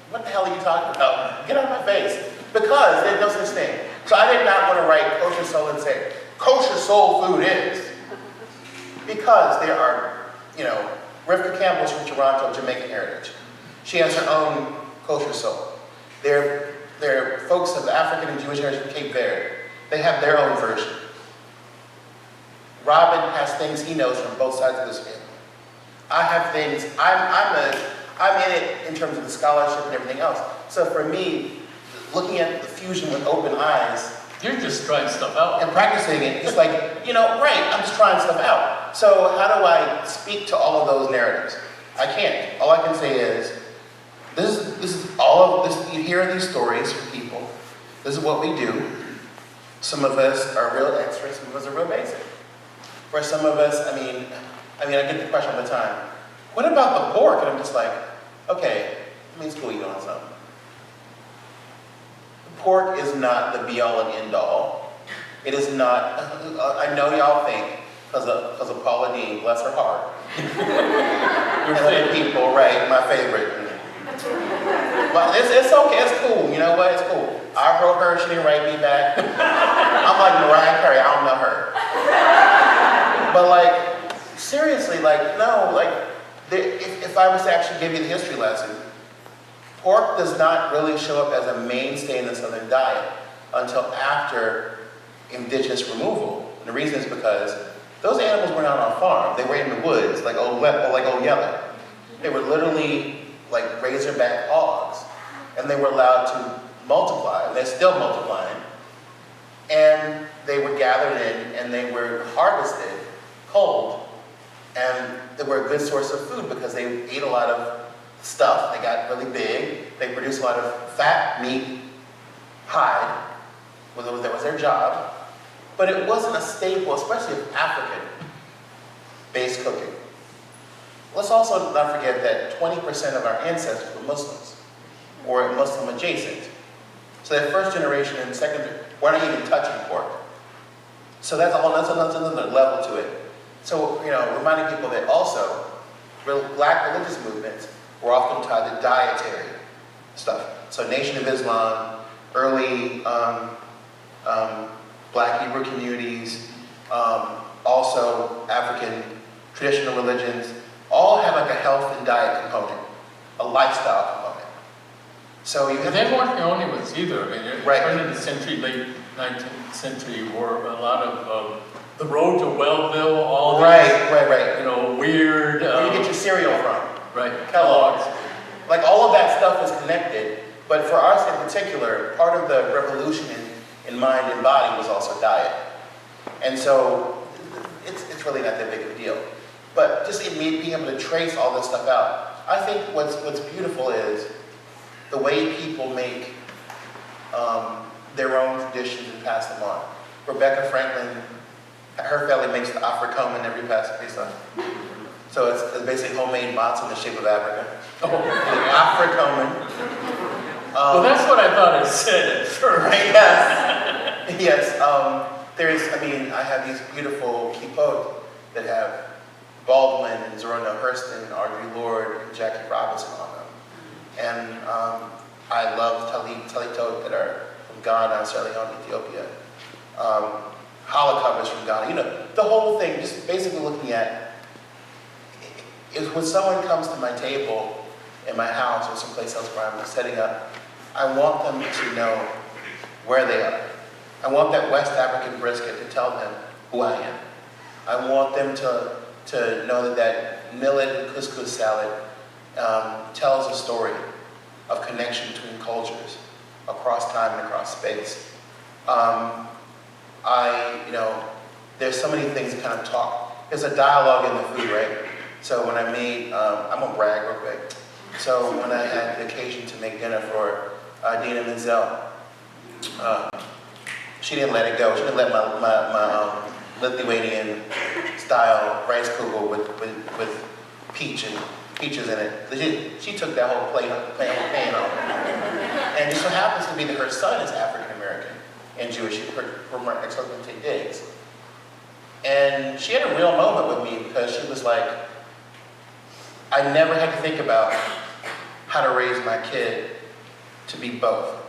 What the hell are you talking about? Get out of my face. Because there's no such thing. So I did not want to write kosher soul and say, kosher soul food is. Because there are, Rivka Campbell's from Toronto, Jamaican heritage. She has her own kosher soul. There are folks of African and Jewish heritage from Cape Verde. They have their own version. Robin has things he knows from both sides of this family. I have things, I'm in it in terms of the scholarship and everything else. So for me, looking at the fusion with open eyes. You're just trying stuff out. And practicing it, it's like, right, I'm just trying stuff out. So how do I speak to all of those narratives? I can't. All I can say is, this is all of this, you hear these stories from people. This is what we do. Some of us are real extras, some of us are real basic. For some of us, I get the question all the time, what about the pork? And I'm just like, okay, it's cool you doing something. Pork is not the be-all and end-all. It is not, I know y'all think, because of Paula Dean, bless her heart. Your and other people, right, my favorite. But it's okay, it's cool, you know what, it's cool. I wrote her, she didn't write me back. I'm like Mariah Carey, I don't know her. But seriously, no, if I was to actually give you the history lesson, pork does not really show up as a mainstay in the Southern diet until after indigenous removal. And the reason is because those animals were not on a farm. They were in the woods, like Old Yeller. They were literally like razorback hogs. And they were allowed to multiply, and they're still multiplying. And they were gathered in, and they were harvested cold. And they were a good source of food because they ate a lot of stuff. They got really big. They produced a lot of fat, meat, hide. That was their job. But it wasn't a staple, especially of African-based cooking. Let's also not forget that 20% of our ancestors were Muslims, or Muslim adjacent. So that first generation and second, we're not even touching pork. So that's another level to it. So, reminding people that also, black religious movements were often tied to dietary stuff. So Nation of Islam, early black Hebrew communities, also African traditional religions, all have a health and diet component, a lifestyle component. So you have. They weren't the only ones either. Right. Turn of the century, late 19th century, were a lot of the road to Wellville, all these, right. Weird. Where you get your cereal from. Right. Kellogg's. All of that stuff is connected, but for us in particular, part of the revolution in mind and body was also diet. And so it's really not that big of a deal. But just being able to trace all this stuff out, I think what's beautiful is the way people make their own traditions and pass them on. Rebecca Franklin, her family makes the Afrikomen every Pesach. So it's basically homemade matzah in the shape of Africa. Afrikomen. Well, that's what I thought it said at first. Right, yes. Yes. I have these beautiful kippot that have Baldwin and Zora Neale Hurston, Audre Lorde, and Jackie Robinson on them. And I love Talitot that are from Ghana, Sierra Leone, Ethiopia. Challah covers from Ghana. You know, the whole thing, just basically looking at, if when someone comes to my table in my house or someplace else where I'm setting up, I want them to know where they are. I want that West African brisket to tell them who I am. I want them to know that that millet couscous salad tells a story of connection between cultures across time and across space. You know, there's so many things that kind of talk. There's a dialogue in the food, right? So when I made, I'm gonna brag real quick. So when I had the occasion to make dinner for Dina Menzel, she didn't let it go. She didn't let my Lithuanian style rice kugel with peaches in it. She took that whole pan off. And it so happens to be that her son is African American and Jewish. Her ex-husband Tate Diggs. And she had a real moment with me because she was like, I never had to think about how to raise my kid to be both.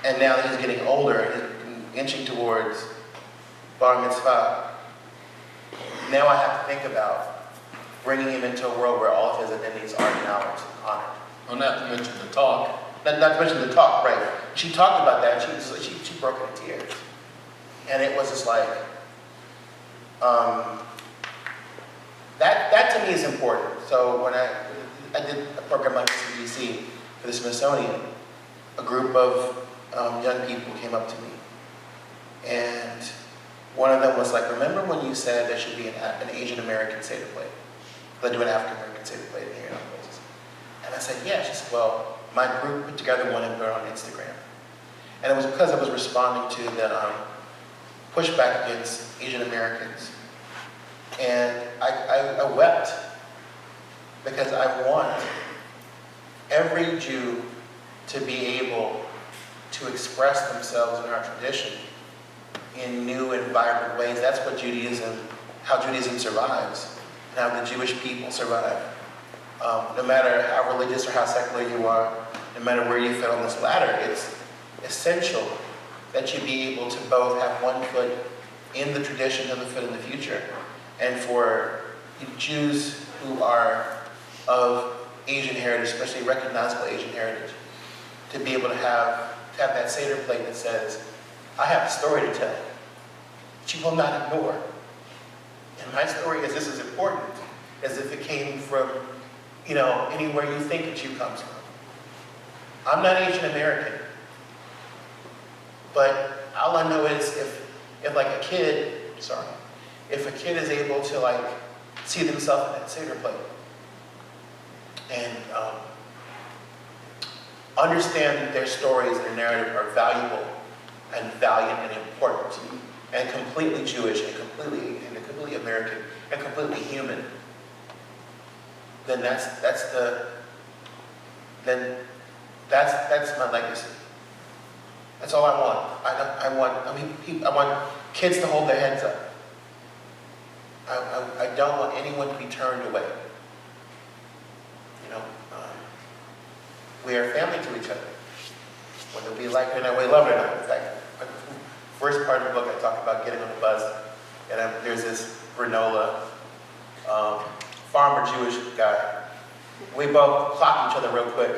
And now that he's getting older, he's inching towards bar mitzvah, now I have to think about bringing him into a world where all of his identities are acknowledged and honored. Well, not to mention the talk. Not to mention the talk, right? She talked about that, she broke into tears. And it was just like, that to me is important. So when I did a program like this in DC for the Smithsonian, a group of young people came up to me. And one of them was like, remember when you said there should be an Asian American Seder plate? They do an African American Seder plate here in other places. And I said, yeah. She said, well, my group put together one and put it on Instagram. And it was because I was responding to the pushback against Asian Americans. And I wept because I want every Jew to be able to express themselves in our tradition in new and vibrant ways. That's what how Judaism survives, and how the Jewish people survive. No matter how religious or how secular you are, no matter where you fit on this ladder, it's essential that you be able to both have one foot in the tradition and the foot in the future. And for Jews who are of Asian heritage, especially recognizable Asian heritage, to be able to have that Seder plate that says, I have a story to tell that you will not ignore. And my story is just as important as if it came from, you know, anywhere you think a Jew comes from. I'm not Asian American, but all I know is if like a kid is able to like see themselves in that Seder plate and understand that their stories and their narrative are valuable and valiant and important and completely Jewish and completely American and completely human, then that's my legacy. That's all I want. I want kids to hold their heads up. I don't want anyone to be turned away. You know, we are family to each other, whether we like it or not, we love it or not. In fact, first part of the book, I talk about getting on the bus, and there's this granola farmer Jewish guy. We both clock each other real quick.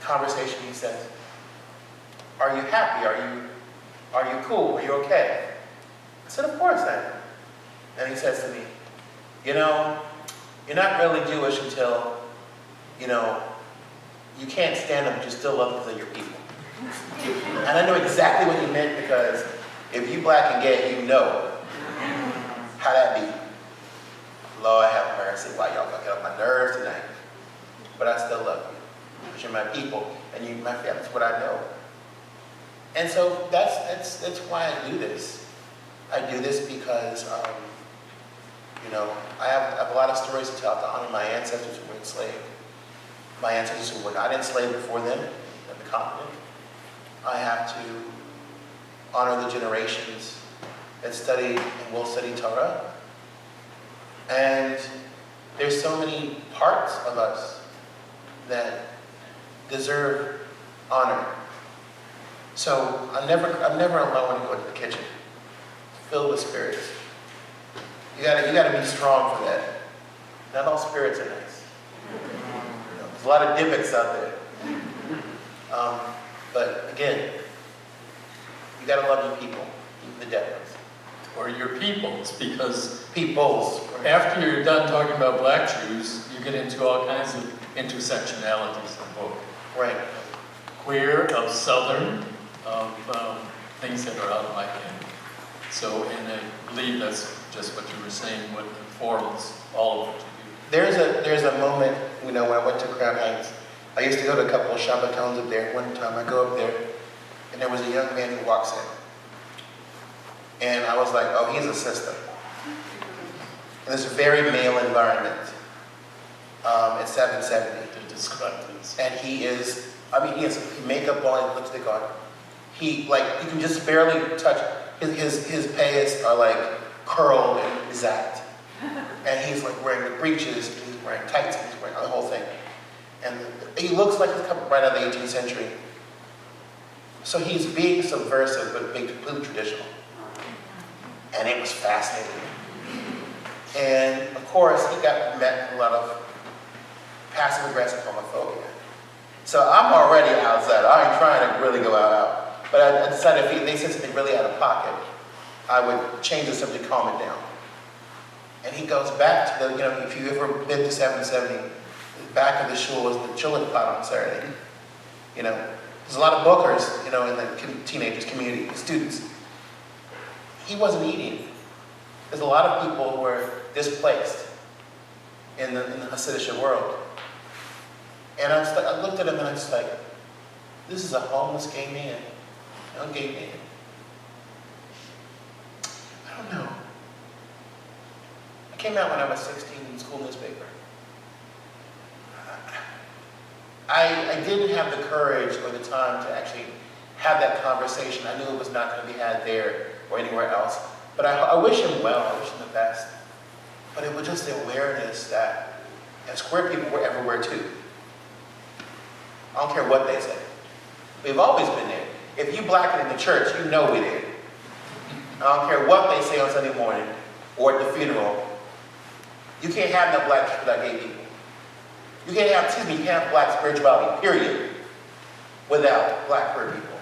Conversation, he says, "Are you happy? Are you cool? Are you okay?" I said, "Of course I am." And he says to me, "You know, you're not really Jewish until, you know, you can't stand them, but you still love them because they're your people." And I know exactly what he meant, because if you black and gay, you know how that be. Lord have mercy, why y'all gonna get on my nerves tonight? But I still love you, because you're my people, and you, my family, that's what I know. And so that's why I do this. I do this because, you know, I have a lot of stories to tell to honor my ancestors who were enslaved. My ancestors who were not enslaved before them in the continent. I have to honor the generations that studied and will study Torah. And there's so many parts of us that deserve honor. So I'm never alone when I go to the kitchen, filled with spirits. You gotta be strong for that. Not all spirits are nice. There's a lot of divots out there. But again, you gotta love your people, even the dead ones. Or your peoples, because Peoples. after you're done talking about black Jews, you get into all kinds of intersectionalities in the book. Right. Queer, of Southern, of things that are out of my hand. So, and I believe that's just what you were saying, what informs all of what you do. There's a moment, when I went to Crown Heights, I used to go to a couple of Shabbatons up there. One time I go up there, and there was a young man who walks in. And I was like, oh, he's a sister. In this very male environment, at 770. To describe this. And he has makeup on, lipstick on. You can just barely touch, his payas are like curled and exact. And he's like wearing the breeches, he's wearing tights, he's wearing the whole thing. And he looks like he's coming right out of the 18th century. So he's being subversive, but being completely traditional. And it was fascinating. And of course, he got met with a lot of passive aggressive homophobia. So I'm already outside. I ain't trying to really go out. But I decided if they said something really out of pocket, I would change the subject, calm it down. And he goes back to the, if you've ever been to 770, the back of the shul was the challah pot on Saturday. There's a lot of bookers, in the teenagers community, the students. He wasn't eating. There's a lot of people who were displaced in the Hasidic world. And I looked at him and I was like, this is a homeless gay man, young gay man. I don't know. I came out when I was 16 in the school newspaper. I didn't have the courage or the time to actually have that conversation. I knew it was not going to be had there or anywhere else. But I wish him well, I wish him the best. But it was just the awareness that as queer people, we're everywhere too. I don't care what they say. We've always been there. If you blacken in the church, you know we're there. I don't care what they say on Sunday morning or at the funeral. You can't have no black church without gay people. You can't have black spirituality, period, without black queer people.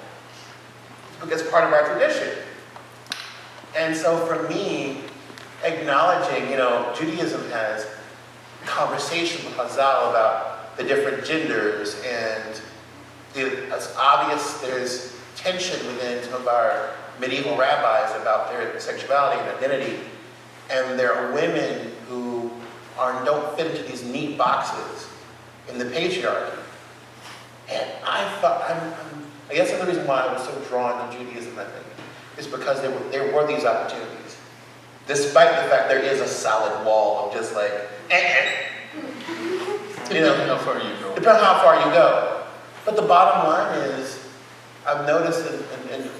Because it's part of our tradition. And so for me, acknowledging, Judaism has conversation with Chazal about the different genders, and it's obvious there's tension within some of our medieval rabbis about their sexuality and identity. And there are women who don't fit into these neat boxes in the patriarchy. And I thought, I guess another reason why I was so drawn to Judaism, I think, is because there were these opportunities. Despite the fact there is a solid wall of just like, Depending how far you go. Depending on how far you go. But the bottom line is, I've noticed, and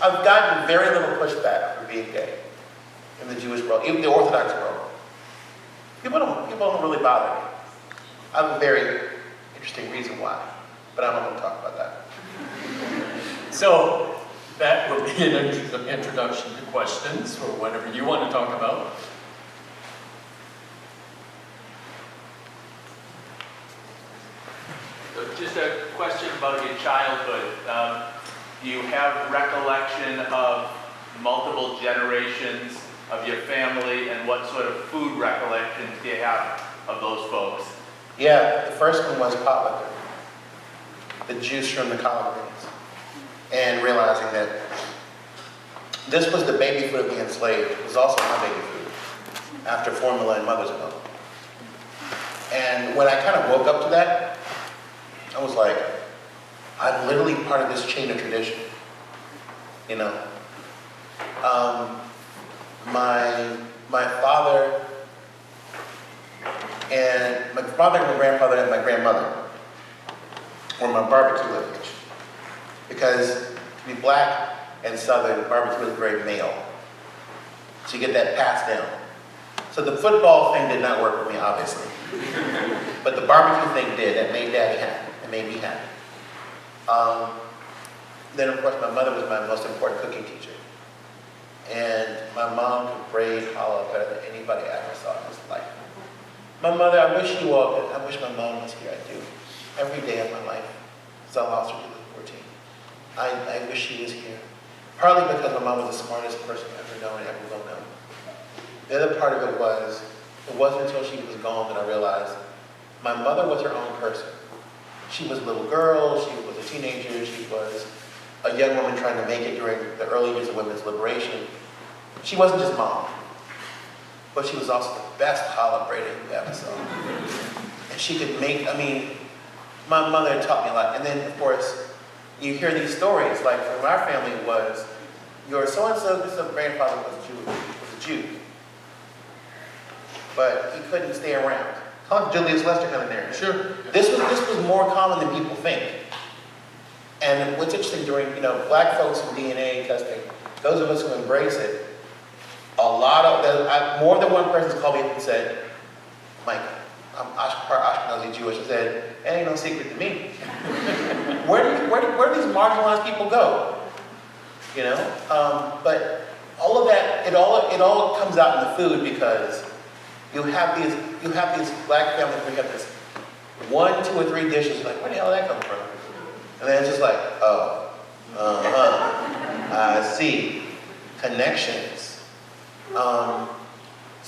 I've gotten very little pushback for being gay in the Jewish world, even the Orthodox world. People don't really bother me. I have a very interesting reason why, but I'm not going to talk about that. So that will be an introduction to questions or whatever you want to talk about. So just a question about your childhood. Do you have recollection of multiple generations of your family, and what sort of food recollections do you have of those folks? Yeah, the first one was potluck, the juice from the collard greens, and realizing that this was the baby food of the enslaved. It was also my baby food after formula and mother's milk. And when I kind of woke up to that, I was like, I'm literally part of this chain of tradition, My father and my grandfather and my grandmother were my barbecue lineage. Because to be black and Southern, barbecue is very male. So you get that passed down. So the football thing did not work for me, obviously. But the barbecue thing did. That made Daddy happy. and made me happy. Then of course my mother was my most important cooking teacher. And my mom could braid challah better than anybody I ever saw in this life. My mother, I wish you all could, I wish my mom was here, I do. Every day of my life, so I lost her to 14. I wish she was here. Partly because my mom was the smartest person I've ever known and ever will know. The other part of it wasn't until she was gone that I realized my mother was her own person. She was a little girl, she was a teenager, she was a young woman trying to make it during the early years of women's liberation. She wasn't just mom, but she was also the best challah braider you ever saw. And she could make, my mother taught me a lot. And then, of course, you hear these stories, like from our family was, your so-and-so, this grandfather was a Jew. But he couldn't stay around. Kind of Julius Lester kind of narrative. Sure. This was more common than people think. And what's interesting during, black folks in DNA testing, those of us who embrace it, more than one person's called me up and said, Mike, I'm part Ashkenazi Jewish. I said, it ain't no secret to me. Where do these marginalized people go? But all of that, it all comes out in the food because you have these black families where you have this 1, 2, or 3 dishes, like, where the hell did that come from? And then it's just like, I see. Connections. So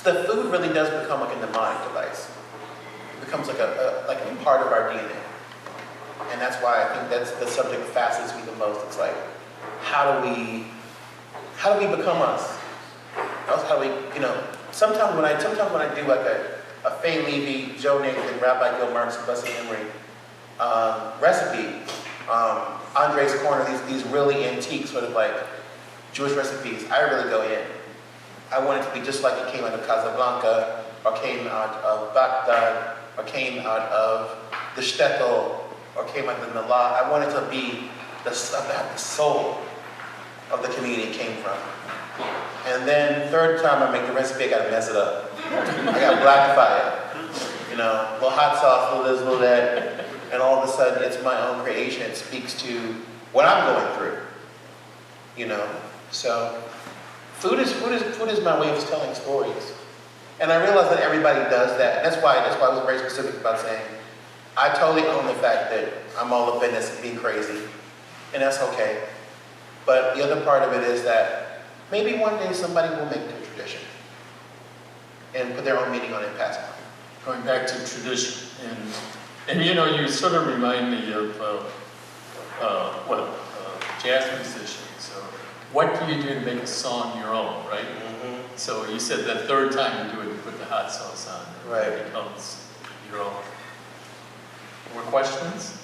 the food really does become like a mnemonic device. It becomes like a part of our DNA. And that's why I think that's the subject fascinates me the most. It's like, how do we become us? How do we, sometimes when I do like a Faye Levy, Joan Nathan, Rabbi Gil Mark's blessed memory recipe, Andre's Corner, these really antique sort of like Jewish recipes, I really go in. I want it to be just like it came out of Casablanca, or came out of Baghdad, or came out of the shtetl, or came out of the Nala. I want it to be the soul of the community it came from. And then third time I make the recipe, I gotta mess it up. I gotta blackify it. A little hot sauce, a little this, a little that, and all of a sudden it's my own creation. It speaks to what I'm going through. So food is my way of telling stories. And I realize that everybody does that. And that's why I was very specific about saying, I totally own the fact that I'm all up in this and being crazy. And that's okay. But the other part of it is that maybe one day somebody will make it a tradition and put their own meaning on it and pass it on. Going back to tradition, and you sort of remind me of jazz musician. So what do you do to make a song your own, right? Mm-hmm. So you said the third time you do it, you put the hot sauce on. Right. It becomes your own. More questions?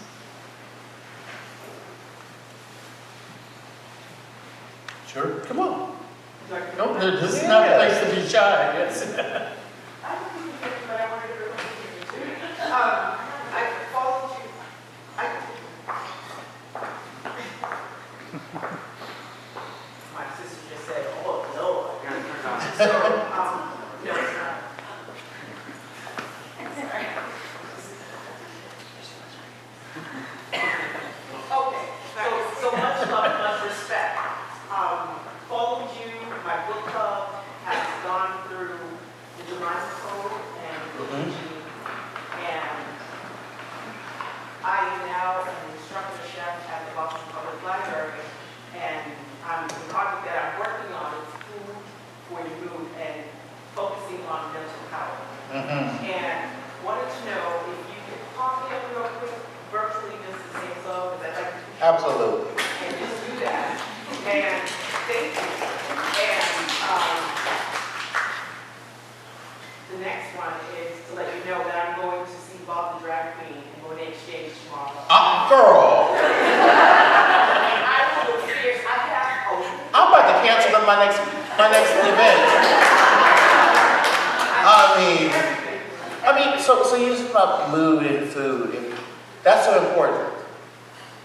Sure. Come on. No, this is not a place to be shy, I guess. I don't think you did, but I wanted to repeat it too. I followed you. My sister just said, "Oh no." So, no, it's not. Okay. So much love, much respect. Followed you. My book club has gone through the Divine Code and religion, and I now am an instructor chef at the Boston Public Library, and the project that I'm working on is food for your mood and focusing on mental health. Mm-hmm. And wanted to know if you could pop in real quick, virtually just to say hello, because I'd like to Absolutely. and just do that. And thank you. And the next one is to let you know that I'm going to see Bob the Drag Queen and Monet Exchange tomorrow. Girl! And I will serious. I have I'm about to cancel my next event. So you just about mood and food, and that's so important.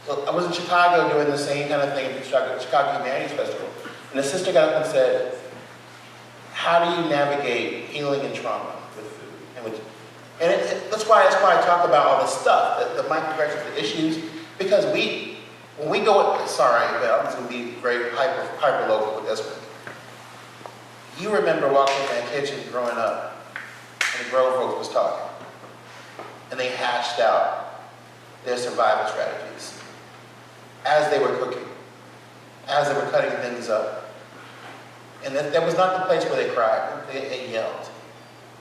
So I was in Chicago doing the same kind of thing at the Chicago Humanities Festival, and the sister got up and said, "How do you navigate healing and trauma with food?" And that's why I talk about all this stuff, the microaggressions, the issues, because when we go, sorry, but I'm just going to be very hyper local with this one. You remember walking in that kitchen growing up, and the grown folks was talking, and they hashed out their survival strategies as they were cooking, as they were cutting things up. And that was not the place where they cried, they yelled.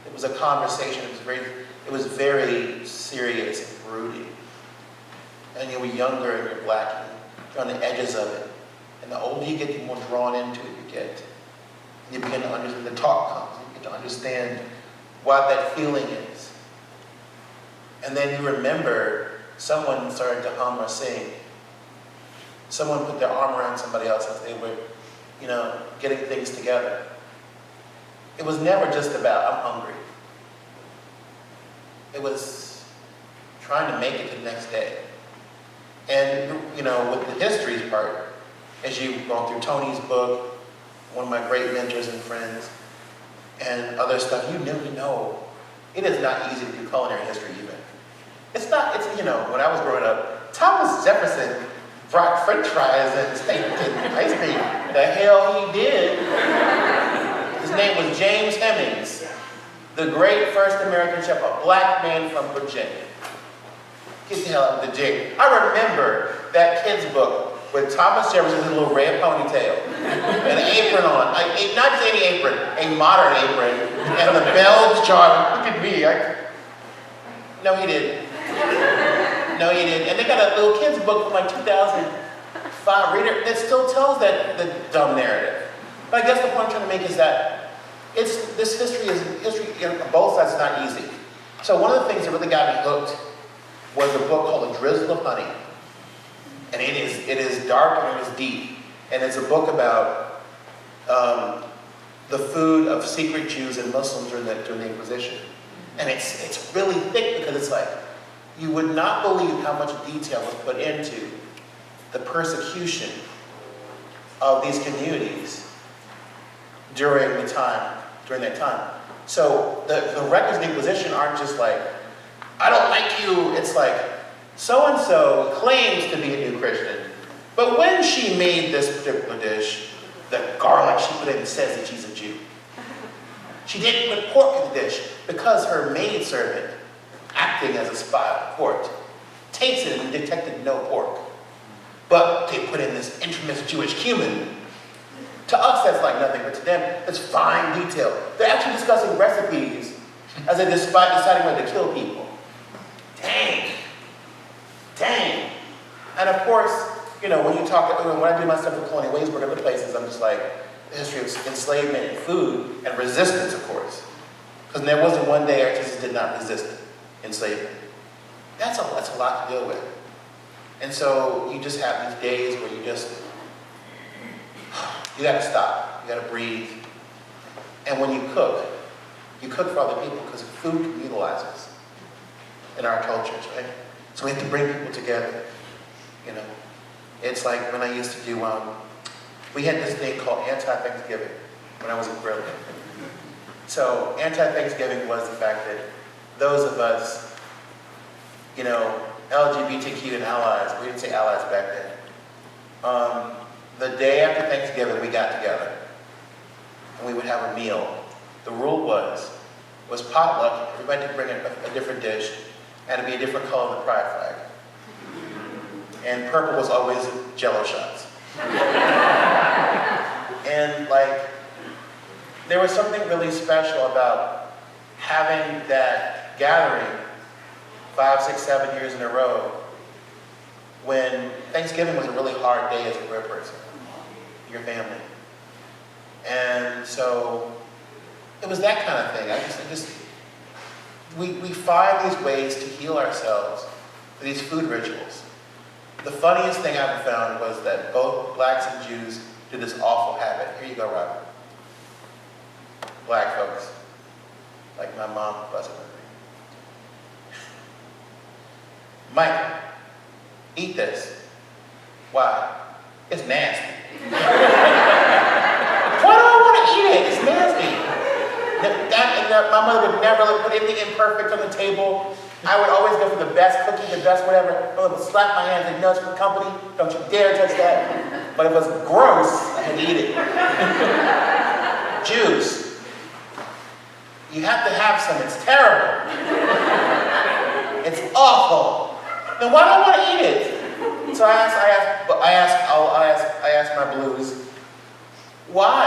It was a conversation, it was very serious and brooding. And you were younger and you're black and you're on the edges of it. And the older you get, the more drawn into it you get. And you begin to understand, the talk comes, you get to understand what that feeling is. And then you remember someone started to hum or sing. Someone put their arm around somebody else as they were, getting things together. It was never just about, I'm hungry. It was trying to make it to the next day. And, with the histories part, as you've gone through Tony's book, one of my great mentors and friends, and other stuff, you know, it is not easy to do culinary history even. When I was growing up, Thomas Jefferson brought french fries and steak and ice cream. The hell he did. His name was James Hemings, the great first American chef, a black man from Virginia. Get the hell out of the jail. I remember that kid's book with Thomas Jefferson's little red ponytail, an apron on, not just any apron, a modern apron, and the bells jar. Look at me. No, he didn't. No, he didn't. And they got a little kid's book from like 2005 reader that still tells the dumb narrative. But I guess the point I'm trying to make is that this history on both sides is not easy. So one of the things that really got me hooked was a book called A Drizzle of Honey. And it is dark and it is deep. And it's a book about the food of secret Jews and Muslims during the Inquisition. And it's really thick because it's like, you would not believe how much detail was put into the persecution of these communities during that time. So the records of the Inquisition aren't just like, I don't like you. It's like, so-and-so claims to be a new Christian, but when she made this particular dish, the garlic she put in says that she's a Jew. She didn't put pork in the dish because her maidservant, acting as a spy of the court, tasted and detected no pork. But they put in this infamous Jewish cumin. To us, that's like nothing, but to them, it's fine detail. They're actually discussing recipes as they deciding whether to kill people. Dang. And of course, when I do my stuff with Colonial Waysburg and other places, I'm just like, the history of enslavement and food and resistance, of course. Because there wasn't one day our Jesus did not resist enslavement. That's a lot to deal with. And so you just have these days where you gotta stop, you gotta breathe. And when you cook for other people because food communalizes in our cultures, right? So we have to bring people together, It's like when I used to do, we had this thing called anti-Thanksgiving when I was in Brilliant. So anti-Thanksgiving was the fact that those of us, LGBTQ and allies, we didn't say allies back then, the day after Thanksgiving we got together and we would have a meal. The rule was potluck, everybody could bring a different dish, and it'd be a different color than the pride flag. And purple was always Jello shots. And there was something really special about having that gathering 5, 6, 7 years in a row when Thanksgiving was a really hard day as a queer person, your family. And so it was that kind of thing. We find these ways to heal ourselves for these food rituals. The funniest thing I ever found was that both blacks and Jews do this awful habit. Here you go, Robert. Black folks, like my mom, bless her. Michael, eat this. Why? It's nasty. Why do I want to eat it? It's nasty. my mother would never put anything imperfect on the table. I would always go for the best cookie, the best whatever. My mother would slap my hands and no, it's for the company. Don't you dare touch that. But if it was gross, I had to eat it. Juice. You have to have some. It's terrible. It's awful. Then why do I want to eat it? So I asked my blues, why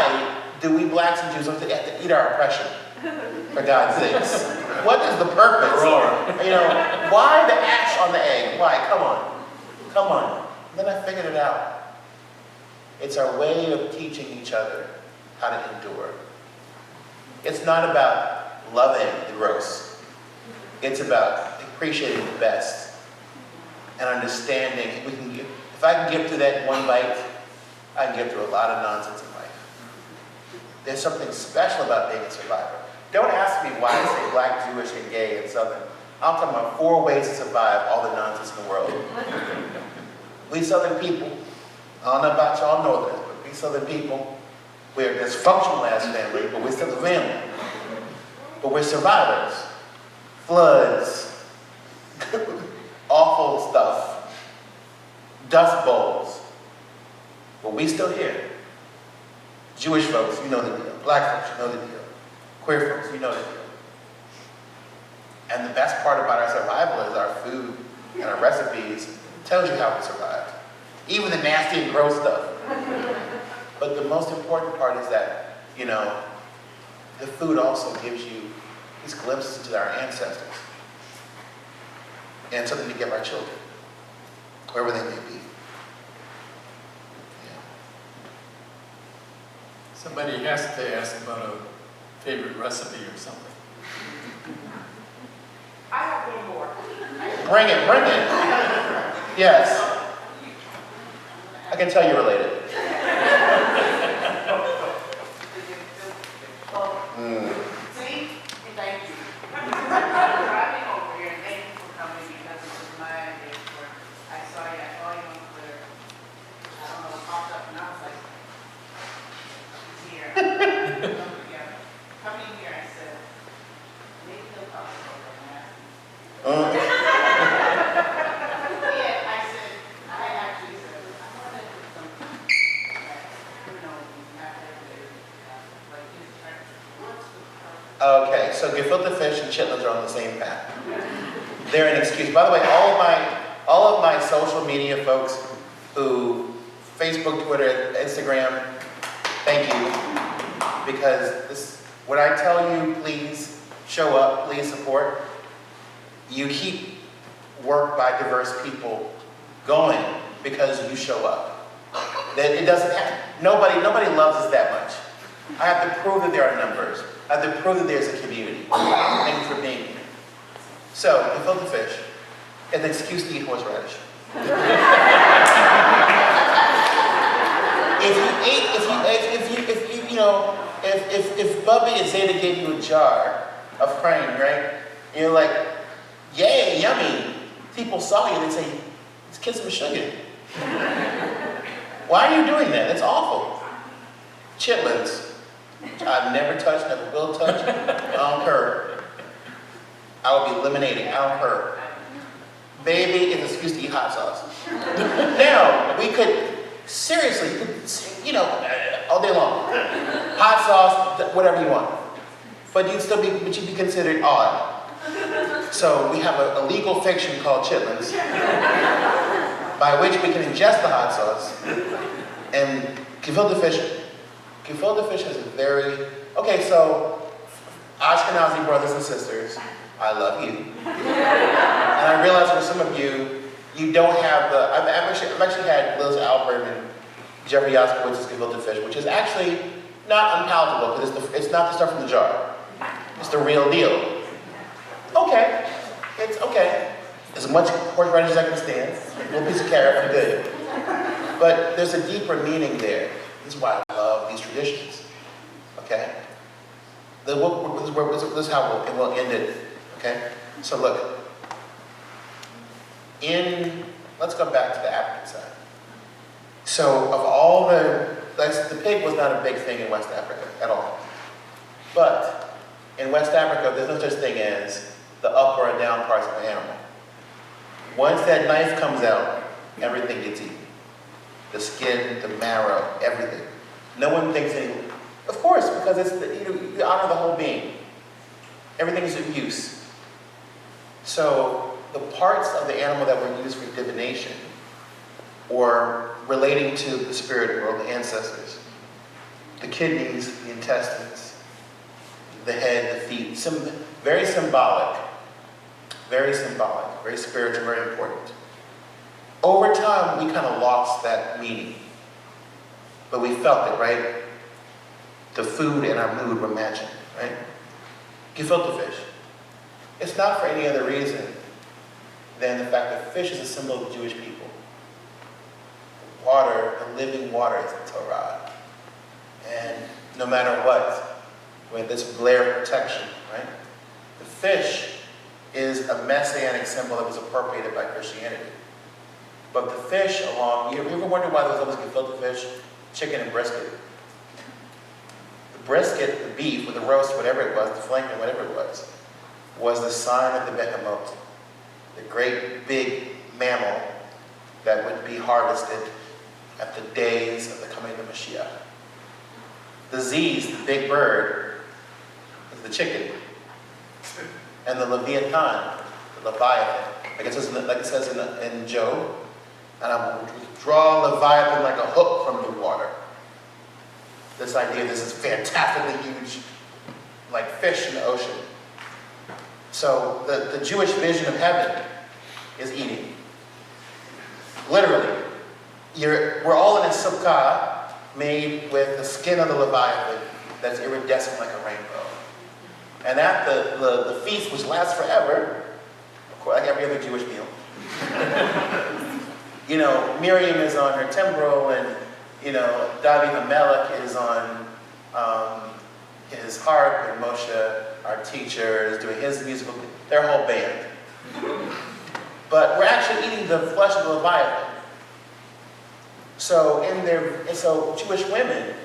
do we blacks and Jews have to eat our oppression? For God's sakes. What is the purpose? You know, why the ash on the egg? Why? Come on. Come on. And then I figured it out. It's our way of teaching each other how to endure. It's not about loving the gross. It's about appreciating the best and understanding. If I can get through that one bite, I can get through a lot of nonsense in life. There's something special about being a survivor. Don't ask me why I say black, Jewish, and gay and Southern. I'm talking about 4 ways to survive all the nonsense in the world. We Southern people, I don't know about y'all Northerners, but we Southern people, we're a dysfunctional ass family, but we're still a family. But we're survivors. Floods, awful stuff, dust bowls. But we still here. Jewish folks, you know the deal. Black folks, you know the deal. Queer folks, you know the deal. And the best part about our survival is our food and our recipes tells you how we survived. Even the nasty and gross stuff. But the most important part is that, you know, the food also gives you these glimpses into our ancestors. And something to give our children, wherever they may be. Yeah. Somebody has to ask about a favorite recipe or something. I have one more. Bring it, bring it. Yes. I can tell you're related. See? Thank you. I'm driving over here, and thank you for coming because it was my idea for, I saw you on Twitter. I don't know, it popped up and I was like, he's here. Yeah. Coming here, I said, maybe he'll talk over and ask me. Yeah, I said, I actually said, I want to do something that, you know, not everybody, but he's trying to, what's the purpose? Okay, so gefilte fish and chitlins are on the same path. They're an excuse. By the way, all of my social media folks who, Facebook, Twitter, Instagram, thank you. Because when I tell you, please show up, please support, you keep work by diverse people going because you show up. That it doesn't have, nobody loves us that much. I have to prove that there are numbers. I have to prove that there's a community. Thank you for being here. So, gefilte fish, an excuse to eat horseradish. If Bubby and Zeta gave you a jar of crane, right? And you're like, yay, yummy. People saw you, they'd say, let's get some sugar. Why are you doing that? That's awful. Chitlins, which I've never touched, never will touch. I don't care. I will be eliminating. I don't care. Baby, it's an excuse to eat hot sauce. Now, we could, seriously, you know, all day long. Hot sauce, whatever you want. But you'd be considered odd. So we have a legal fiction called chitlins, by which we can ingest the hot sauce. And gefilte fish is a very, okay, so Ashkenazi brothers and sisters, I love you. And I realize for some of you, you don't have the, I've actually had Liz Albert and Jeffrey Yaskowitz's gefilte fish, which is actually not unpalatable because it's not the stuff from the jar. It's the real deal. Okay, it's okay. As much horseradish as I can stand, a little piece of carrot, I'm good. But there's a deeper meaning there. This is why I love these traditions, okay? This is how we'll end it, okay? So look, let's go back to the African side. So of all the pig was not a big thing in West Africa at all. But in West Africa, there's no such thing as the up or down parts of an animal. Once that knife comes out, everything gets eaten. The skin, the marrow, everything. No one thinks anything. Of course, because it's you honor the whole being. Everything is of use. So the parts of the animal that were used for divination or relating to the spirit world, the ancestors, the kidneys, the intestines, the head, the feet, very symbolic, very spiritual, very important. Over time, we kind of lost that meaning, but we felt it, right? The food and our mood were matching, right? Gefilte fish. It's not for any other reason than the fact that fish is a symbol of the Jewish people. Water, the living water is the Torah. And no matter what, with this glare of protection, right? The fish is a messianic symbol that was appropriated by Christianity. But the fish you ever wonder why there was always gefilte fish, chicken and brisket? The brisket, the beef, or the roast, whatever it was, the flank, whatever it was the sign of the behemoth, the great big mammal that would be harvested at the days of the coming of the Mashiach. The Z's, the big bird, is the chicken. And the Leviathan, the Leviathan, like it says in Job, and I will draw Leviathan like a hook from the water. This idea, this is fantastically huge, like fish in the ocean. So the Jewish vision of heaven is eating. Literally. We're all in a sukkah made with the skin of the Leviathan that's iridescent like a rainbow. And at the feast, which lasts forever, of course, like every other Jewish meal, Miriam is on her timbrel, and, David HaMelech is on his harp, and Moshe, our teacher, is doing his musical, their whole band. But we're actually eating the flesh of the Leviathan. So Jewish women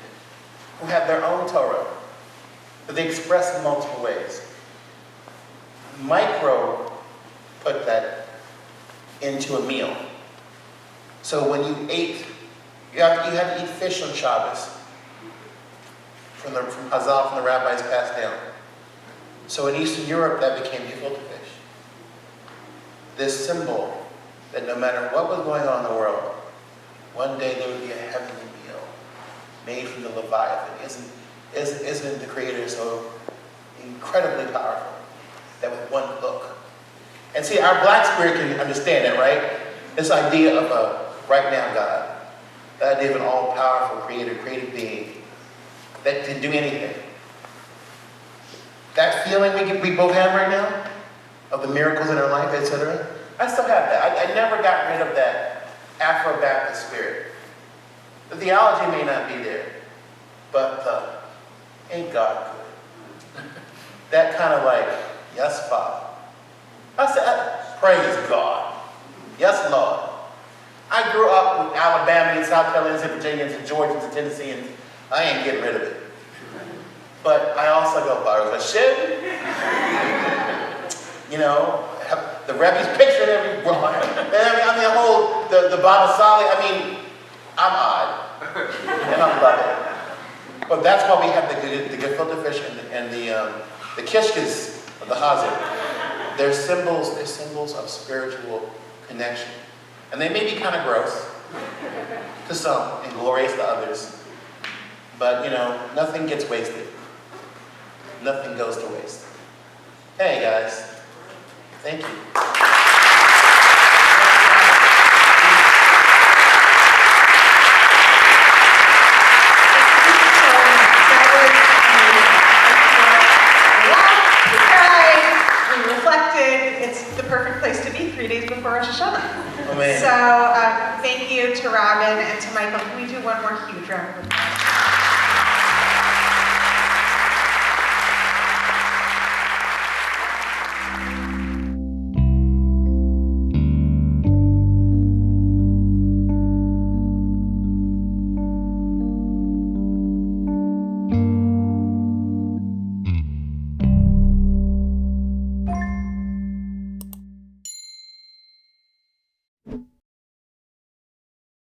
who have their own Torah, but they express in multiple ways. Micro put that into a meal. So when you ate, you have to eat fish on Shabbos from Hazal, from the rabbis passed down. So in Eastern Europe, that became gefilte fish. This symbol that no matter what was going on in the world, one day there would be a heavenly meal made from the Leviathan. Isn't the Creator so incredibly powerful that with one look? And see, our black spirit can understand that, right? This idea of a right now God, the idea of an all-powerful creator, creative being that can do anything. That feeling we both have right now of the miracles in our life, etc. I still have that. I never got rid of that Afro-Baptist spirit. The theology may not be there, but ain't God good? That kind of like, yes, Father. I said, praise God. Yes, Lord. I grew up with Alabamians, South Carolinians, and Virginians, and Georgians, and Tennesseans. I ain't getting rid of it. But I also go, Baruch Hashem. The Rebbe's picture in every drawing. The Baba Saleh, I'm odd. And I love it. But that's why we have the gefilte fish and the kishkes of the Hazir. They're symbols of spiritual connection. And they may be kind of gross to some and glorious to others. But, nothing gets wasted. Nothing goes to waste. Hey, guys. Thank you. It's the perfect place to be 3 days before Rosh Hashanah. Oh, man. So thank you to Robin and to Michael. Can we do one more huge round of applause?